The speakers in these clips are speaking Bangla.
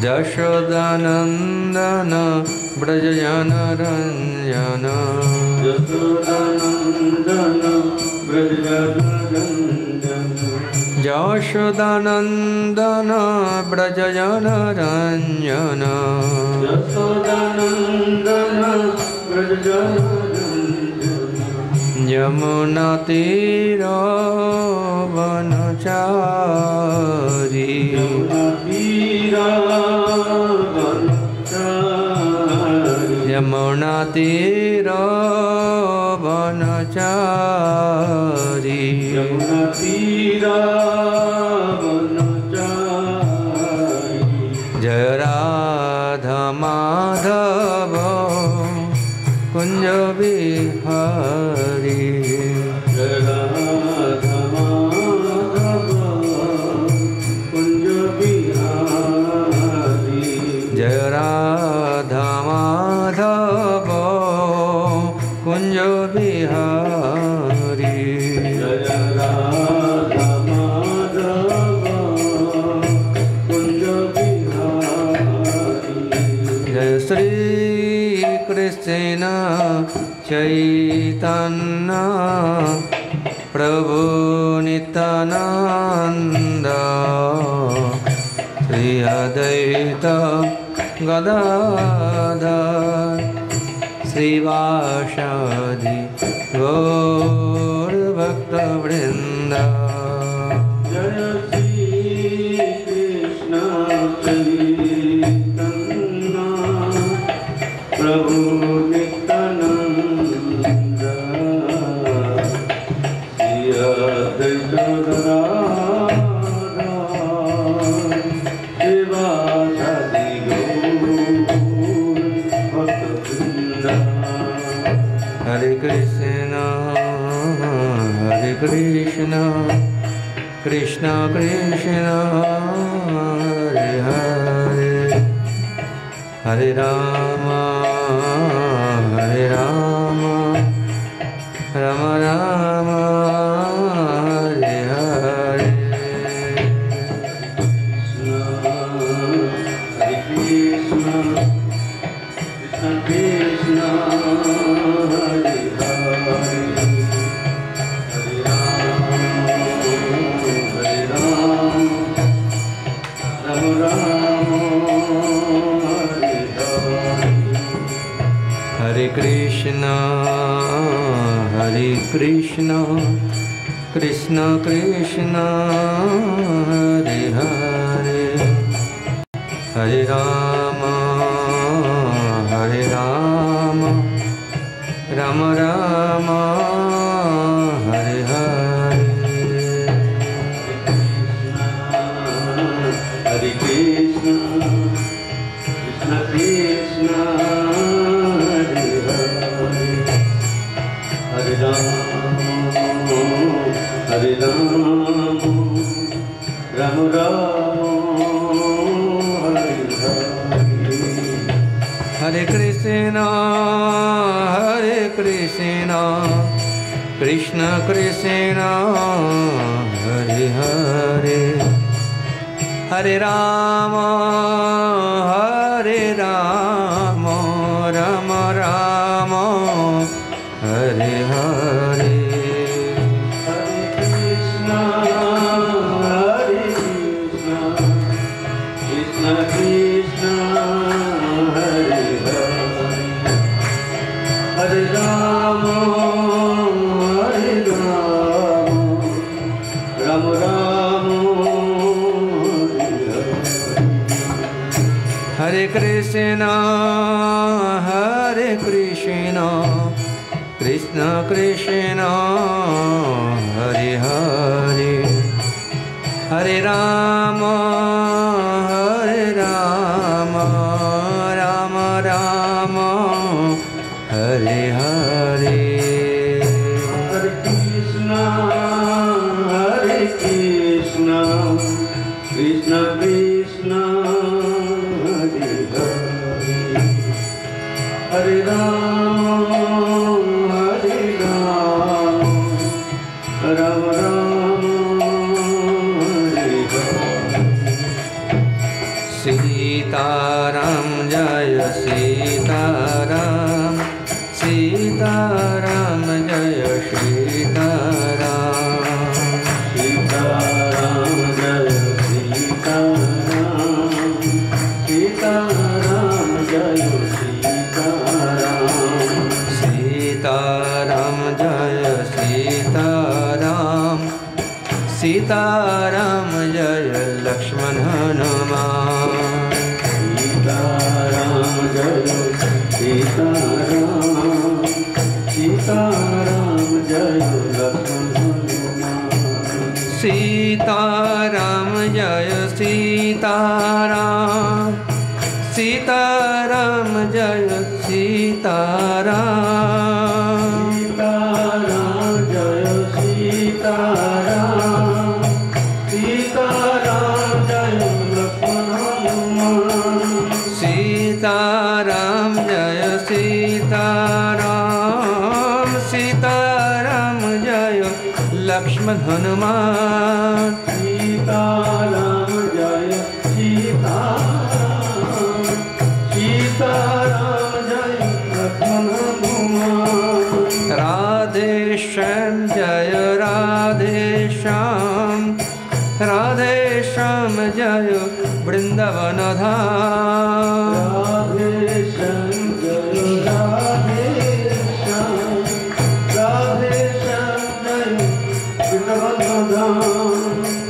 यशोदानंदन व्रजजनरंजन यशोदानंदन व्रजजनरंजन यमुना तीरवनचारी यमुना तीरवनचारी जय राधा माधव कुंज बिहारी जय राधा माधव कुंज बिहारी जय राधा माधव कुंज बिहारी जय राधा माधव कुंज बिहारी जय श्री कृष्ण चैतन्य प्रभु नित्यानंद श्री अद्वैत गदाधर श्रीवासादि गौर भक्तवृंद जय श्री कृष्ण चैतन्य प्रभु नित्यानंद श्री अद्वैत गदाधर श्रीवासादि गौर भक्तवृंद हरे Krishna Krishna Krishna Hare Hare Hare Ram Ram Ram Hare Hare Hare Krishna Krishna Hare Hare Hare Ram Ram Ram Hare Hare Hare Krishna Krishna Krishna Hare Hare Hare Ram Ram Ram Hare Hare Hare Krishna Krishna Hare Hare Hare Ram Ram Ram Hare Hare Hare Krishna Krishna Krishna Hare Hare Hare Ram Ram Ram Hare Hare Krishna Krishna Hare Hare Hare Ram Ram Ram Hare Krishna Krishna Krishna Hare Hare Hare Ram Ram Ram Hare Hare Hare Krishna Krishna Krishna Hare Hare Hare Ram Ram Ram Hare Hare Sitaram जय सीताराम सीताराम जय सीताराम सीताराम जय सीताराम सीताराम जय सीताराम सीताराम जय सीताराम सीताराम जय लक्ष्मण हनुमान सीताराम जय सीताराम सीताराम जय लक्ष्मण सीताराम जय सीताराम सीताराम जय सीताराम सीताराम जय सीताराम सीताराम जय लक्ष्मण सीताराम जय सीताराम सीताराम जय लक्ष्मण हनुमान सीताराम जय सीताराम सीताराम जय लक्ष्मण हनुमान राधे श्याम जय राधे श्याम राधे श्याम जय वृंदावन धाम राधे श्याम जय राधे श्याम राधे श्याम जय वृंदावन धाम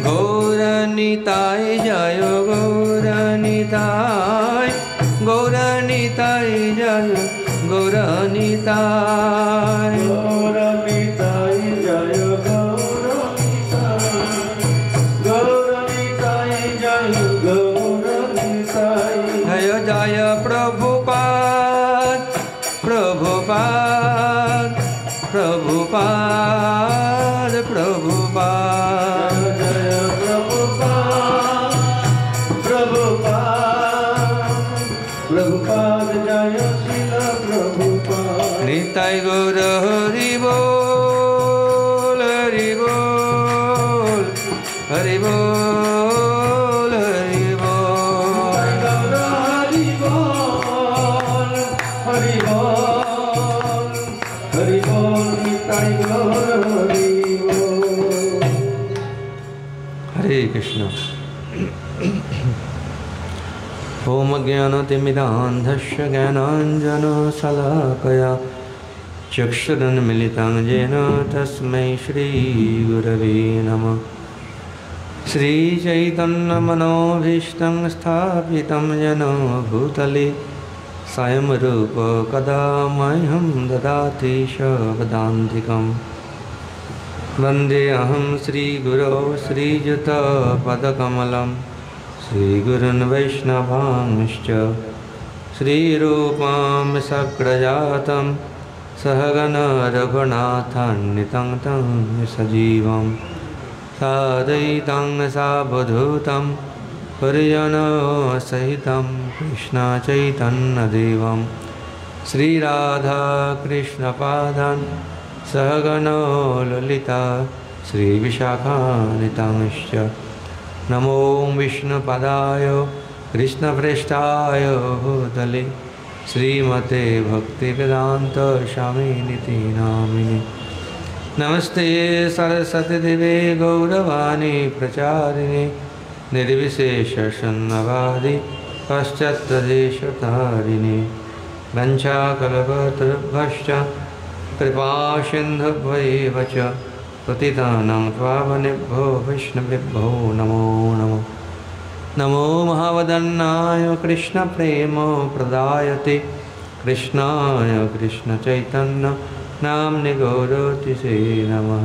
गौरनिताय जय गौरनिताय गौरनिताय जय गौरनिताय गौरनिताय जय गौरनिताय जय गौरनिताय जय जय प्रभुपाद प्रभुपाद प्रभुपाद प्रभुपाद जय प्रभुपाद प्रभुपाद प्रभुपाद जय श्रील प्रभुपाद निताय गौर हरि बोल हरि बोल हरि बोल हरि बोल हरि बोल हरि बोल हरि बोल निताय गौर हरि बोल हरे कृष्ण। ओम ज्ञानतिमिरान्धस्य ज्ञानाञ्जनशलाकया चक्षुरुन्मिलितं येन तस्मै श्रीगुरवे नमः। श्रीचैतन्यमनोभीष्टं स्थापितं येन भूतले स्वयं रूप कदा मह्यं ददाति शपदान्तिकम्। वन्देऽहं श्रीगुरो श्रीयुतपदकमलं श्रीगुरुन् वैष्णवांश्च श्रीरूपं सग्रजातं सहगण रघुनाथान्वितं तं सजीवं साद्वैतं सावधूतं परिजनसहितं कृष्णचैतन्यदेवं श्रीराधाकृष्णपादान् सहगण ललिता श्रीविशाखान्वितांश्च नमो विष्णुपदाय कृष्णप्रेष्ठाय भूतले श्रीमते भक्तिवेदान्त स्वामिनिति नामिने। नमस्ते सरस्वती देवे गौरवाणी प्रचारिणे निर्विशेषशून्यवादी पाश्चात्यदेशतारिणे वञ्चाकल्पतरुभ्यश्च कृपासिन्धुभ्यैव च पतितानां पावनेभ्यो वैष्णवेभ्यो नमो नमः। नमो महावदन्नाय कृष्णप्रेमप्रदायते कृष्णाय कृष्णचैतन्य नाम्ने गौरतिसे नमः।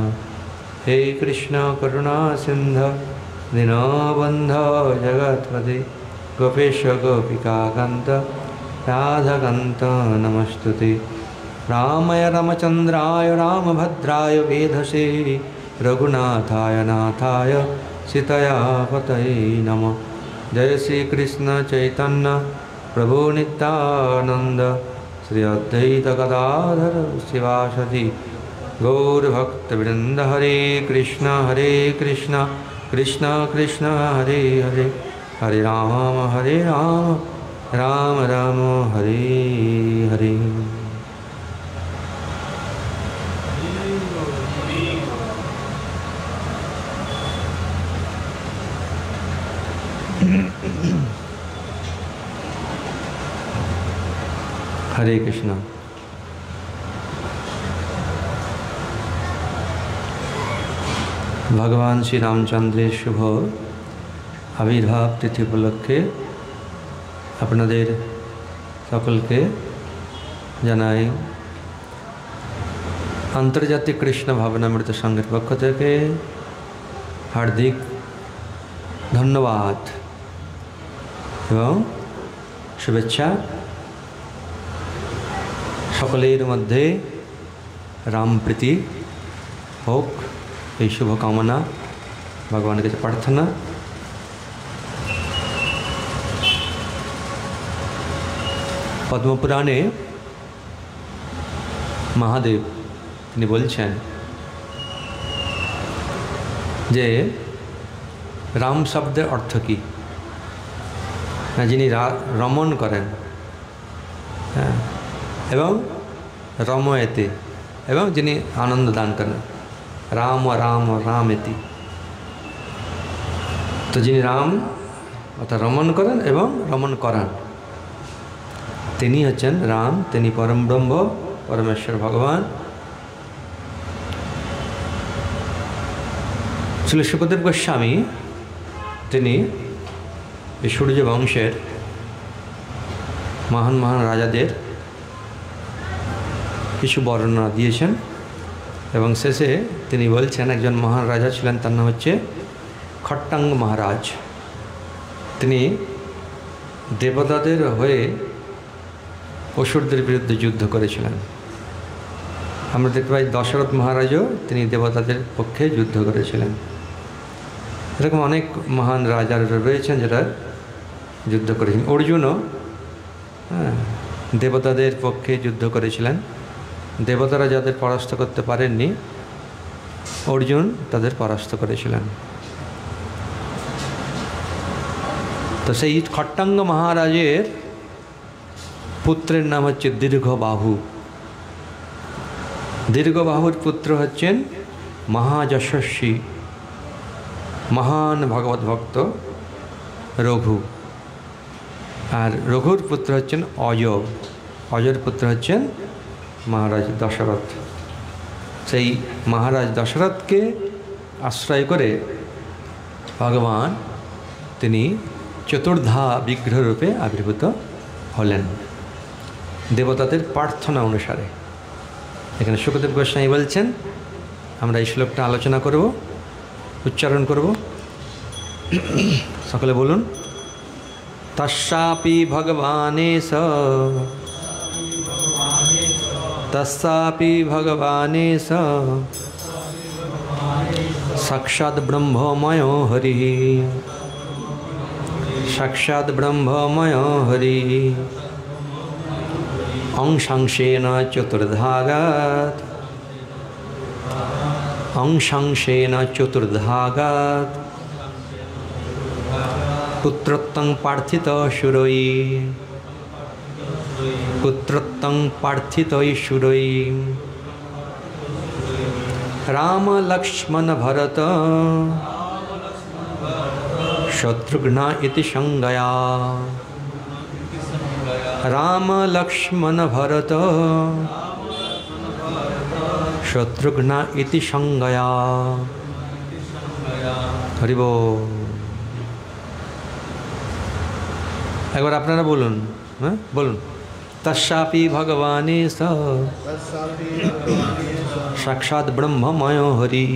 हे कृष्ण करुणा सिन्धु दीनबन्धो जगत्पते गोपेश गोपिकान्त राधाकान्त नमस्तुते। रामाय रामचन्द्राय रामभद्राय वेधसे रघुनाथाय नाथाय सीतया पतये नमः। जय श्री कृष्ण चैतन्य प्रभु नित्यानंद श्री अद्वैत गदाधर शिवासदि गौरभक्तवृंद हरे कृष्ण कृष्ण कृष्ण हरे हरे हरे राम राम राम हरे हरे। हरे कृष्णा। भगवान श्री रामचंद्रेर शुभ आविर्भाव तिथि उपलक्षे আপনাদের সকলকে জানাই আন্তর্জাতিক কৃষ্ণ ভাবনামৃত সংঘের পক্ষ থেকে হার্দিক ধন্যবাদ এবং শুভেচ্ছা। সকলের মধ্যে রাম প্রীতি হোক এই শুভকামনা, ভগবানের কাছে প্রার্থনা। পদ্মপুরাণে মহাদেব তিনি বলছেন যে রাম শব্দের অর্থ কী, যিনি রমণ করেন এবং রময়েতে, এবং যিনি আনন্দ দান করেন, রাম রাম রামেতি। তো যিনি রাম অর্থাৎ রমণ করেন এবং রমণ করান, তিনি হচ্ছেন রাম, তিনি পরম ব্রহ্ম পরমেশ্বর ভগবান। শ্রী শুকদেব গোস্বামী তিনি এই সূর্য বংশের মহান মহান রাজাদের কিছু বর্ণনা দিয়েছেন এবং শেষে তিনি বলছেন একজন মহান রাজা ছিলেন, তার নাম হচ্ছে খট্টাঙ্গ মহারাজ। তিনি দেবতাদের হয়ে অসুরদের বিরুদ্ধে যুদ্ধ করেছিলেন। আমরা দেখতে পাই দশরথ মহারাজও তিনি দেবতাদের পক্ষে যুদ্ধ করেছিলেন। এরকম অনেক মহান রাজারা রয়েছেন যারা যুদ্ধ করেছেন। অর্জুনও দেবতাদের পক্ষে যুদ্ধ করেছিলেন। দেবতারা যাদের পরাস্ত করতে পারেননি, অর্জুন তাদের পরাস্ত করেছিলেন। তো সেই খট্টাঙ্গ মহারাজের পুত্রের নাম হচ্ছে দীর্ঘবাহু। দীর্ঘবাহুর পুত্র হচ্ছেন মহাযশস্বী মহান ভগবত ভক্ত রঘু, আর রঘুর পুত্র হচ্ছেন অজ, অজর পুত্র হচ্ছেন মহারাজ দশরথ। সেই মহারাজ দশরথকে আশ্রয় করে ভগবান তিনি চতুর্ধা বিগ্রহ রূপে আবির্ভূত হলেন দেবতাদের প্রার্থনা অনুসারে। এখানে শুকদেব গোস্বামী বলছেন, আমরা এই শ্লোকটা আলোচনা করব, উচ্চারণ করব। সকলে বলুন, তস্যাপি ভগবানেশ তস্যাপি ভগবানেশ সাক্ষাৎ ব্রহ্মময় হরি সাক্ষাৎ ব্রহ্মময় হরি अंशांशेन चतुर्धागात् अंशांशेन चतुर्धागात् पुत्रत्वं पार्थितः शूरैः पुत्रत्वं पार्थितः शूरैः राम लक्ष्मण भरत शत्रुघ्न इति संज्ञया राम लक्ष्मण भरत शत्रुघ्न इति संज्ञया। हरि बोल। एक बार আপনারা বলুন, হ্যাঁ বলুন, তস্যাপি ভগবানেশ সাক্ষাৎ ব্রহ্মময় হরি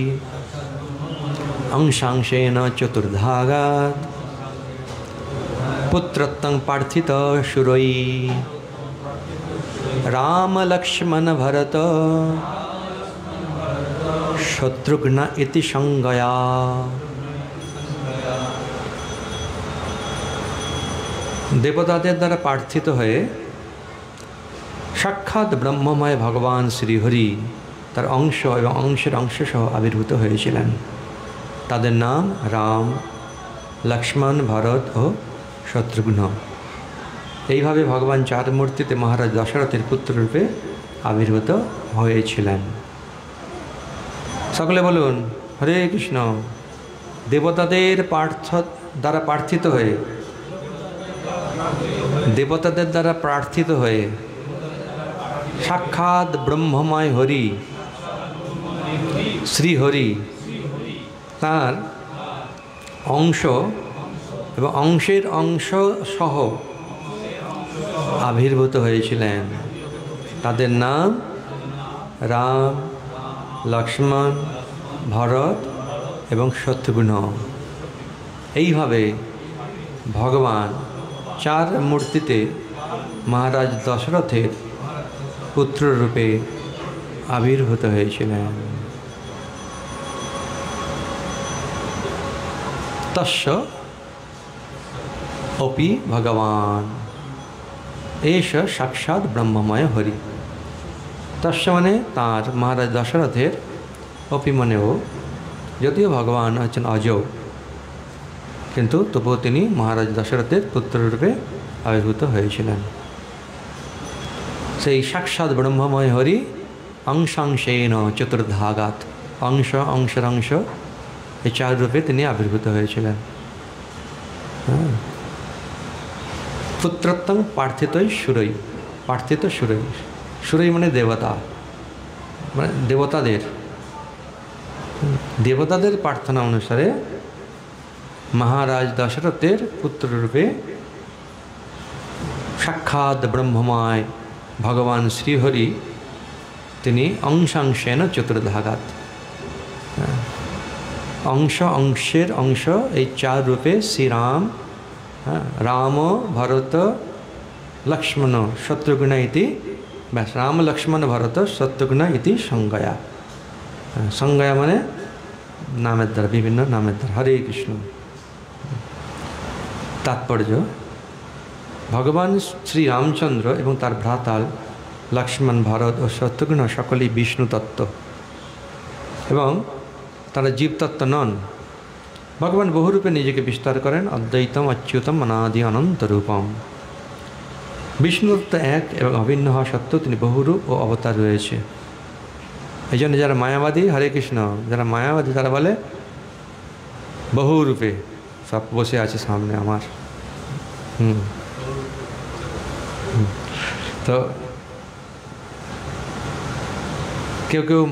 अंशांशेन चतुर्धागात् पुत्रत्वं पार्थितः शूरैः राम लक्ष्मण भरत शत्रुघ्न इति संज्ञया। देवताদের দ্বারা প্রার্থিত হয়ে সাক্ষাৎ ব্রহ্মময় ভগবান শ্রীহরি তার অংশ এবং অংশের অংশ সহ আবির্ভূত হয়েছিলেন। তাদের নাম রাম, লক্ষ্মণ, ভরত ও শত্রুঘ্ন। এইভাবে ভগবান চার মূর্তিতে মহারাজ দশরথের পুত্ররূপে আবির্ভূত হয়েছিলেন। সকলে বলুন হরে কৃষ্ণ। দেবতাদের দ্বারা প্রার্থিত হয়ে সাক্ষাৎ ব্রহ্মময় হরি শ্রীহরি তার অংশ এবং অংশের অংশ সহ আবির্ভূত হয়েছিলেন। তাদের নাম রাম, লক্ষ্মণ, ভরত এবং শত্রুঘ্ন। এইভাবে ভগবান চার মূর্তিতে মহারাজ দশরথের পুত্ররূপে আবির্ভূত হয়েছিলেন। তস্য অপি ভগবান এষ সাক্ষাৎ ব্রহ্মময় হরি। তস্য মানে তাঁর, মহারাজ দশরথের, অপি মানেও, যদিও ভগবান হচ্ছেন অজ, কিন্তু তবুও তিনি মহারাজ দশরথের পুত্ররূপে আবির্ভূত হয়েছিলেন। সেই সাক্ষাৎ ব্রহ্মময় হরি অংশাংশেন চতুর্ধাগাত, অংশ অংশের অংশ, এই চার রূপে তিনি আবির্ভূত হয়েছিলেন। পুত্রোত্তম প্রার্থিতই সুরই, প্রার্থিত সুরই, সুরই মানে দেবতা, মানে দেবতাদের প্রার্থনা অনুসারে মহারাজ দশরথের পুত্ররূপে সাক্ষাৎ ব্রহ্মময় ভগবান শ্রীহরি তিনি অংশাংশেন চতুর্ধাগাত, অংশ অংশের অংশ, এই চার রূপে শ্রীরাম, রাম, ভরত, লক্ষ্মণ, শত্রুঘ্ন ইতি, ব্যাস, রাম লক্ষ্মণ ভরত শত্রুঘ্ন ইতি সংজ্ঞয়া। সংজ্ঞয়া মানে নামের দ্বারা, বিভিন্ন নামের দ্বারা। হরে কৃষ্ণ। তাৎপর্য: ভগবান শ্রী রামচন্দ্র এবং তার ভ্রাতাল লক্ষ্মণ, ভরত ও শত্রুঘ্ন সকলেই বিষ্ণু তত্ত্ব এবং তারা জীবতত্ত্ব নন। ভগবান বহুরূপে নিজেকে বিস্তার করেন, অদ্বৈতম অচ্যুতম অনাদি অনন্ত রূপম। বিষ্ণুতত্ত্ব এক এবং অভিন্ন হওয়া সত্ত্বেও তিনি বহুরূপ ও অবতার রয়েছে। এই জন্য যারা মায়াবাদী, হরে কৃষ্ণ, যারা মায়াবাদী তারা বলে বহুরূপে সব বসে আছে সামনে আমার। তো কেউ কেউ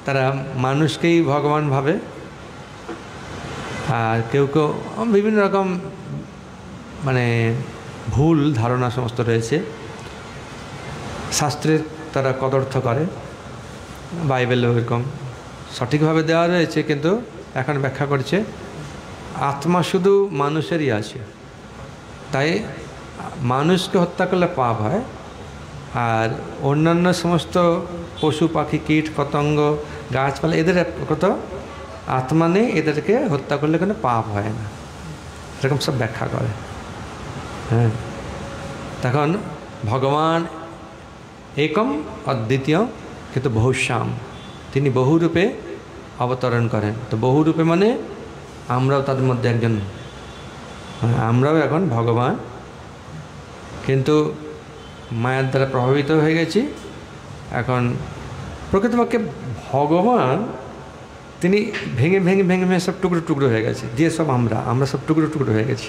তারা মানুষকেই ভগবান ভাবে, আর কেউ কেউ বিভিন্ন রকম মানে ভুল ধারণা সমস্ত রয়েছে। শাস্ত্রের তারা কদর্থ করে, বাইবেলেও এরকম সঠিকভাবে দেওয়া রয়েছে, কিন্তু এখন ব্যাখ্যা করছে আত্মা শুধু মানুষেরই আছে, তাই মানুষকে হত্যা করলে পাপ হয়, আর অন্যান্য সমস্ত পশু পাখি কীট পতঙ্গ গাছপালা এদের কত আত্মা নেই, এদেরকে হত্যা করলে কোনো পাপ হয় না, এরকম সব ব্যাখ্যা করে। হ্যাঁ, তখন ভগবান একম অদ্বিতীয় কিন্তু বহুশ্যাম, তিনি বহুরূপে অবতরণ করেন। তো বহুরূপে মানে আমরাও তাদের মধ্যে একজন, আমরাও এখন ভগবান, কিন্তু মায়ার দ্বারা প্রভাবিত হয়ে গেছি। এখন প্রকৃতপক্ষে ভগবান তিনি ভেঙে ভেঙে ভেঙে ভেঙে সব টুকরো টুকরো হয়ে গেছে, দিয়ে সব আমরা সব টুকরো টুকরো হয়ে গেছি।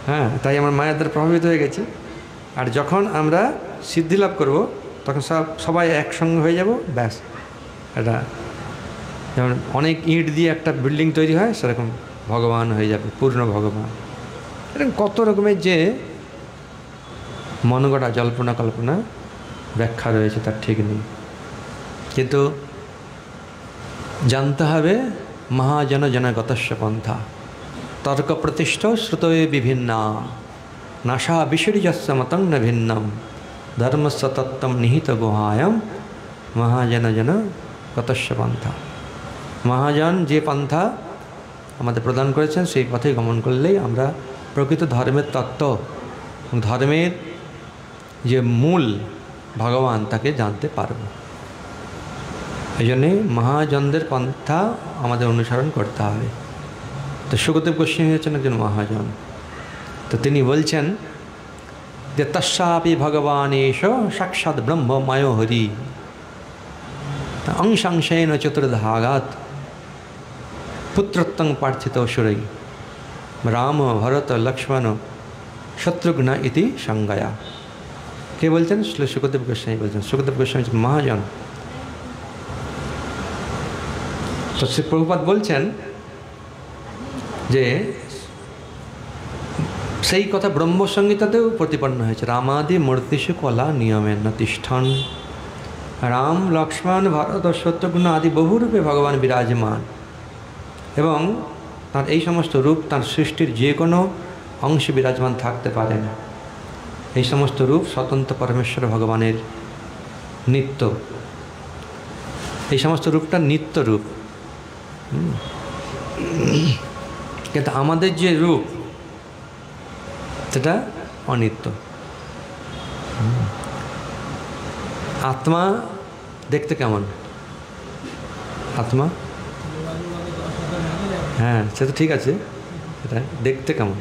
হ্যাঁ, তাই আমরা মায়ার দ্বারা প্রভাবিত হয়ে গেছি। আর যখন আমরা সিদ্ধি লাভ করব তখন সবাই একসঙ্গে হয়ে যাব, ব্যাস। এটা যেমন অনেক ইট দিয়ে একটা বিল্ডিং তৈরি হয়, সেরকম ভগবান হয়ে যাবে, পূর্ণ ভগবান। এরকম কত রকমের যে মনগড়া জল্পনা কল্পনা ব্যাখ্যা রয়েছে তার ঠিক নেই, কিন্তু জানতে হবে মহাজন জনগতস্য পন্থা তর্ক প্রতিষ্ঠ শ্রুতয়ে বিভিন্না নাশা বিশ্বরিজস্য মতং ন ভিন্নম ধর্মস্য তত্ত্বম নিহিত গুহায়াম মহাজন গতস্য পন্থা। মহাজন যে পন্থা আমাদের প্রদান করেছেন সেই পথে গমন করলেই আমরা প্রকৃত ধর্মের তত্ত্ব, ধর্মের যে মূল ভগবান তাকে জানতে পারব। এই জন্যে মহাজনদের পন্থা আমাদের অনুসরণ করতে হবে। তো সুখদেব গোস্বামী হচ্ছেন একজন মহাজন। তো তিনি বলছেন যে তস্যাপি ভগবান এষ সাক্ষাৎ ব্রহ্মময় হরি অংশাংশেন চতুর্ধাগাত পুত্রত্বং প্রার্থিত সুরৈ রাম ভরত লক্ষ্মণ শত্রুঘ্ন ইতি সংজ্ঞায়া। কে বলছেন? সুখদেব গোস্বামী বলছেন। সুখদেব গোস্বামী মহাজন। তো শ্রী প্রভুপাদ বলছেন যে সেই কথা ব্রহ্মসংহিতাতেও প্রতিপন্ন হয়েছে। রামাদি মূর্তিষু কলা নিয়মেন তিষ্ঠন। রাম লক্ষ্মণ ভরত শত্রুঘ্ন আদি বহুরূপে ভগবান বিরাজমান এবং তার এই সমস্ত রূপ তার সৃষ্টির যে কোনো অংশে বিরাজমান থাকতে পারেন। এই সমস্ত রূপ স্বতন্ত্র পরমেশ্বর ভগবানের নিত্য। এই সমস্ত রূপটা নিত্য রূপ। কিন্তু আমাদের যে রূপ সেটা অনিত্য। আত্মা দেখতে কেমন? আত্মা হ্যাঁ সে তো ঠিক আছে, এটা দেখতে কেমন?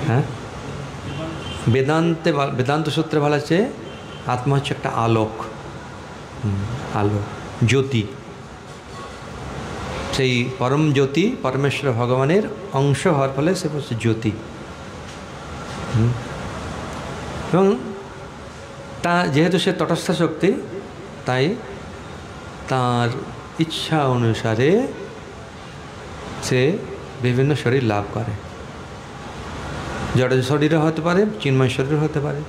হ্যাঁ বেদান্ত সূত্রে বলা আছে আত্মা হচ্ছে একটা আলোক, আলো, জ্যোতি। সেই পরম জ্যোতি পরমেশ্বর ভগবানের অংশ হওয়ার ফলে সে হচ্ছে জ্যোতি। এবং তা যেহেতু সে তটস্থ শক্তি, তাই তার ইচ্ছা অনুসারে সে বিভিন্ন শরীর লাভ করে। জড় শরীরও হতে পারে, চিন্ময় শরীরও হতে পারে।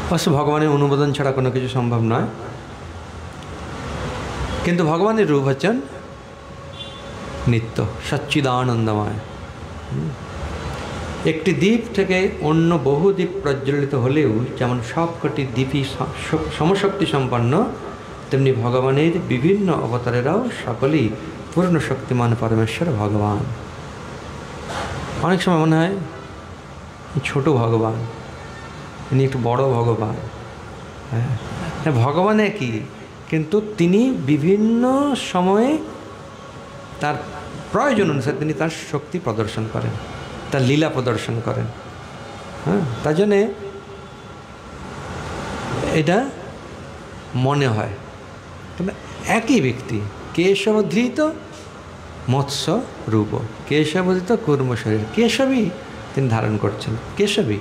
অবশ্য ভগবানের অনুমোদন ছাড়া কোনো কিছু সম্ভব নয়। কিন্তু ভগবানের রূপ হচ্ছেন নিত্য, সচ্চিদানন্দময়। একটি দ্বীপ থেকে অন্য বহু দ্বীপ প্রজ্বলিত হলেও যেমন সবকটি দ্বীপই সমশক্তি সম্পন্ন, তেমনি ভগবানের বিভিন্ন অবতারেরাও সকলেই পূর্ণ শক্তিমান পরমেশ্বর ভগবান। অনেক সময় মনে হয় ছোট ভগবান, ইনি একটু বড় ভগবান। হ্যাঁ ভগবান একই, কিন্তু তিনি বিভিন্ন সময়ে তার প্রয়োজন অনুসারে তিনি তার শক্তি প্রদর্শন করেন, তার লীলা প্রদর্শন করেন। হ্যাঁ তার জন্যে এটা মনে হয় কিন্তু একই ব্যক্তি। কেশবধৃত মৎস্য রূপ, কেশবধৃত কূর্ম শরীর, কেশবই তিনি ধারণ করছেন, কেশবই।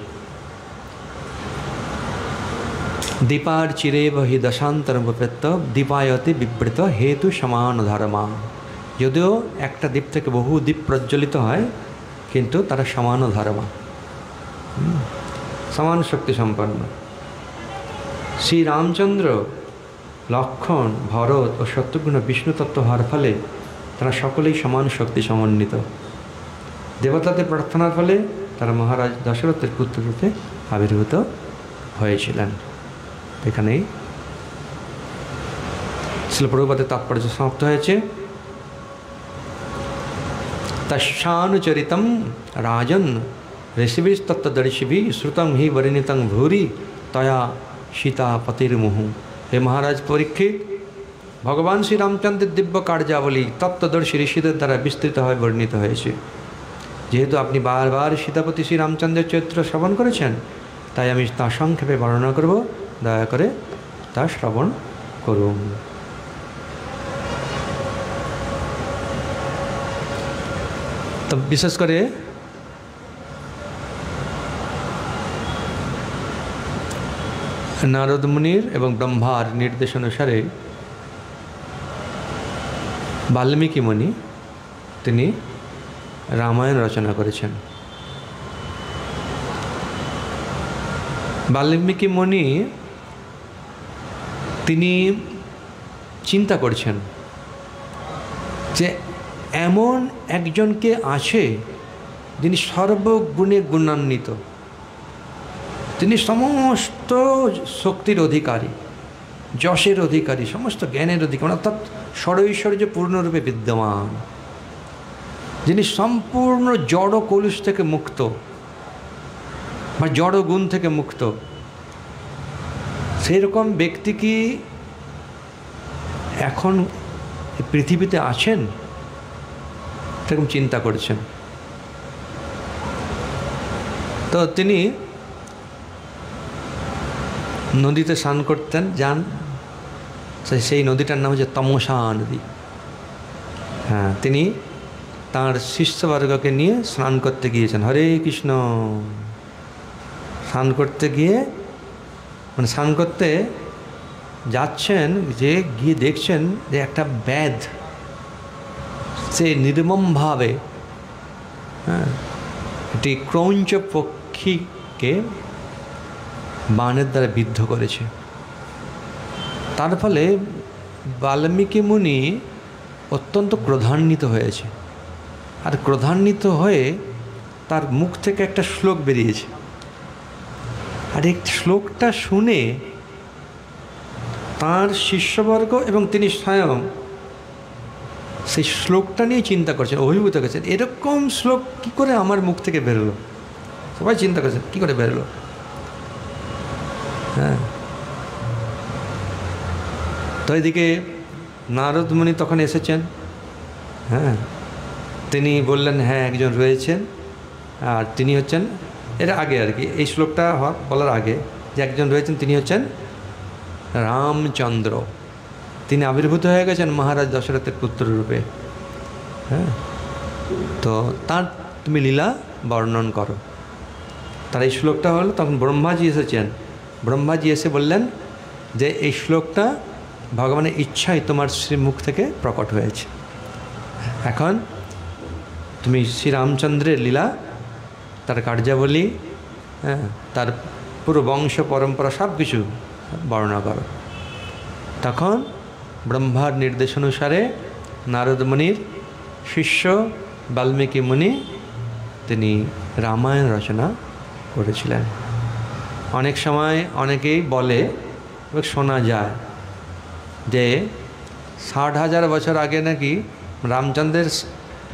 দীপার চিরেব হি দশান্তরমুপেত্য দীপায়তি বিবৃত হেতু সমান ধর্মা। যদিও একটা দ্বীপ থেকে বহু দ্বীপ প্রজ্বলিত হয়, কিন্তু তারা সমান ধর্মা, সমান শক্তি সম্পন্ন। শ্রী রামচন্দ্র, লক্ষ্মণ, ভরত ও শত্রুঘ্ন বিষ্ণু তত্ত্ব হওয়ার ফলে তারা সকলেই সমান শক্তি সমন্বিত। দেবতাদের প্রার্থনার ফলে তারা মহারাজ দশরথের পুত্ররূপে আবির্ভূত হয়েছিলেন। এখানেই শিল প্রভুপাদের তাৎপর্য সমাপ্ত হয়েছে। তস্যানুচরিতম রাজন ঋষিবিস্তত্তদর্শিভি শ্রুতং হি বর্ণিতং ভূরি তয়া সীতাপতির্মুহু। হে মহারাজ পরীক্ষিত, ভগবান শ্রীরামচন্দ্রের দিব্য কার্যাবলী তত্ত্বদর্শী ঋষিদের দ্বারা বিস্তৃতভাবে বর্ণিত হয়েছে। যেহেতু আপনি বারবার সীতাপতি শ্রীরামচন্দ্রের চরিত্র শ্রবণ করেছেন, তাই আমি তা সংক্ষেপে বর্ণনা করব, দয়া করে তা শ্রবণ করুন। তো বিশেষ করে নারদ মুনির এবং ব্রহ্মার নির্দেশ অনুসারে বাল্মীকি মুনি তিনি রামায়ণ রচনা করেছেন। বাল্মীকি মুনি তিনি চিন্তা করছেন যে এমন একজনকে আছে যিনি সর্বগুণে গুণান্বিত, তিনি সমস্ত শক্তির অধিকারী, যশের অধিকারী, সমস্ত জ্ঞানের অধিকারী, অর্থাৎ ষড়ৈশ্বর্য পূর্ণরূপে বিদ্যমান, যিনি সম্পূর্ণ জড় কলুষ থেকে মুক্ত বা জড় গুণ থেকে মুক্ত। সেরকম ব্যক্তি কি এখন পৃথিবীতে আছেন, এরকম চিন্তা করছেন। তো তিনি নদীতে স্নান করতেন, যান, সেই নদীটার নাম হচ্ছে তমসা নদী। হ্যাঁ, তিনি তাঁর শিষ্যবর্গকে নিয়ে স্নান করতে গিয়েছেন। হরে কৃষ্ণ। স্নান করতে গিয়ে মানে স্নান করতে যাচ্ছেন, যে গিয়ে দেখছেন যে একটা ব্যাধ সে নির্মমভাবে একটি ক্রৌঞ্চ পক্ষীকে বাণের দ্বারা বিদ্ধ করেছে। তার ফলে বাল্মীকি মুনি অত্যন্ত ক্রোধান্বিত হয়েছে, আর ক্রোধান্বিত হয়ে তার মুখ থেকে একটা শ্লোক বেরিয়েছে। আর এই শ্লোকটা শুনে তার শিষ্যবর্গ এবং তিনি স্বয়ং সেই শ্লোকটা নিয়ে চিন্তা করছেন, অভিভূত করছেন, এরকম শ্লোক কী করে আমার মুখ থেকে বেরোলো। সবাই চিন্তা করছেন কী করে বেরোলো। হ্যাঁ, তো এদিকে নারদ মুনি তখন এসেছেন। হ্যাঁ, তিনি বললেন হ্যাঁ একজন রয়েছেন, আর তিনি হচ্ছেন, এর আগে আর কি এই শ্লোকটা বলার আগে যে একজন রয়েছেন তিনি হচ্ছেন রামচন্দ্র। তিনি আবির্ভূত হয়ে গেছেন মহারাজ দশরথের পুত্ররূপে। হ্যাঁ, তো তার তুমি লীলা বর্ণন করো। তার এই শ্লোকটা হলো, তখন ব্রহ্মাজি এসেছেন। ব্রহ্মাজি এসে বললেন যে এই শ্লোকটা ভগবানের ইচ্ছায় তোমার শ্রীমুখ থেকে প্রকট হয়েছে। এখন তুমি শ্রীরামচন্দ্রের লীলা, তার কার্যাবলী, হ্যাঁ, তার পুরো বংশ পরম্পরা সব কিছু বর্ণনা করো। তখন ব্রহ্মার নির্দেশ অনুসারে নারদ মুনির শিষ্য বাল্মীকি মুনি তিনি রামায়ণ রচনা করেছিলেন। অনেক সময় অনেকেই বলে, শোনা যায় যে 60,000 বছর আগে নাকি রামচন্দ্রের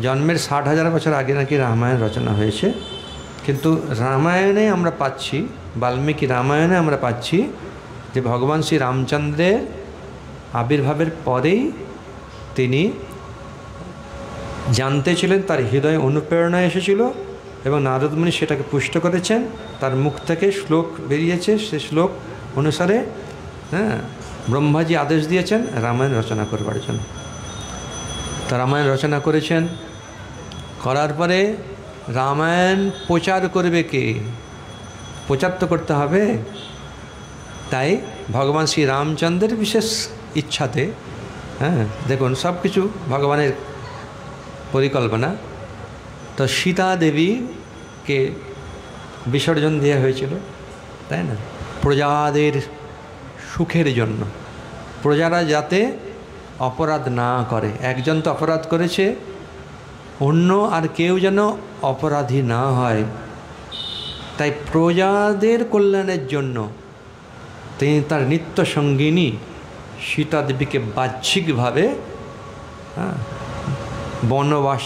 জন্মের 60,000 বছর আগে নাকি রামায়ণ রচনা হয়েছে। কিন্তু রামায়ণে আমরা পাচ্ছি, বাল্মীকি রামায়ণে আমরা পাচ্ছি যে ভগবান শ্রী রামচন্দ্রের আবির্ভাবের পরেই তিনি জানতে ছিলেন, তার হৃদয়ে অনুপ্রেরণা এসেছিল এবং নারদ মুনি সেটাকে পুষ্ট করেছেন। তার মুখ থেকে শ্লোক বেরিয়েছে, সে শ্লোক অনুসারে হ্যাঁ ব্রহ্মাজি আদেশ দিয়েছেন রামায়ণ রচনা করবার জন্য। তা রামায়ণ রচনা করেছেন, করার পরে রামায়ণ প্রচার করবে কে? প্রচার তো করতে হবে। তাই ভগবান শ্রী রামচন্দ্রের বিশেষ ইচ্ছাতে, হ্যাঁ দেখুন সব কিছু ভগবানের পরিকল্পনা। তো সীতা দেবীকে বিসর্জন দেওয়া হয়েছিল, তাই না? প্রজাদের সুখের জন্য, প্রজারা যাতে অপরাধ না করে। একজন তো অপরাধ করেছে, অন্য আর কেউ যেন অপরাধী না হয়, তাই প্রজাদের কল্যাণের জন্য তিনি তার নিত্য সঙ্গিনী সীতা দেবীকে বাহ্যিকভাবে বনবাস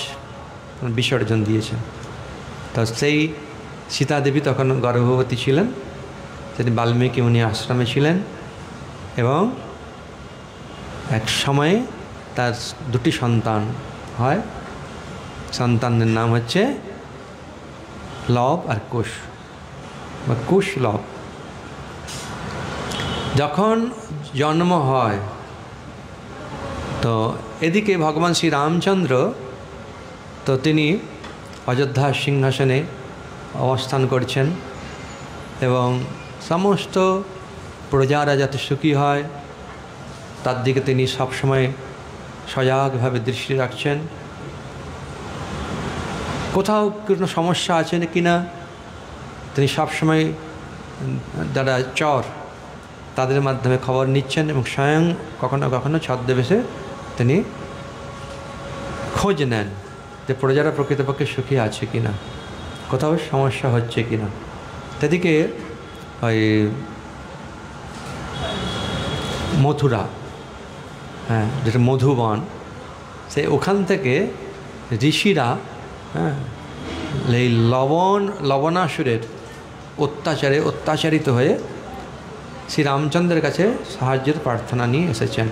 বিসর্জন দিয়েছেন। তো সেই সীতা দেবী তখন গর্ভবতী ছিলেন, তিনি বাল্মীকি মুনি আশ্রমে ছিলেন এবং এক সময়ে তার দুটি সন্তান হয়। সন্তানদের নাম হচ্ছে লব আর কুশ বা কুশ লব। যখন জন্ম হয় তো এদিকে ভগবান শ্রী রামচন্দ্র তো তিনি অযোধ্যার সিংহাসনে অবস্থান করছেন এবং সমস্ত প্রজারা যাতে সুখী হয় তার দিকে তিনি সবসময় সজাগভাবে দৃষ্টি রাখছেন। কোথাও কোনো সমস্যা আছে কি না তিনি সবসময় যারা চর তাদের মাধ্যমে খবর নিচ্ছেন এবং স্বয়ং কখনো কখনো ছদ্মবেশে তিনি খোঁজ নেন যে প্রজারা প্রকৃতপক্ষে সুখী আছে কি না, কোথাও সমস্যা হচ্ছে কি না। সেদিকে ওই মথুরা, হ্যাঁ যেটা মধুবন, সেই ওখান থেকে ঋষিরা হ্যাঁ এই লবণাসুরের অত্যাচারে অত্যাচারিত হয়ে শ্রী রামচন্দ্রের কাছে সাহায্যের প্রার্থনা নিয়ে এসেছেন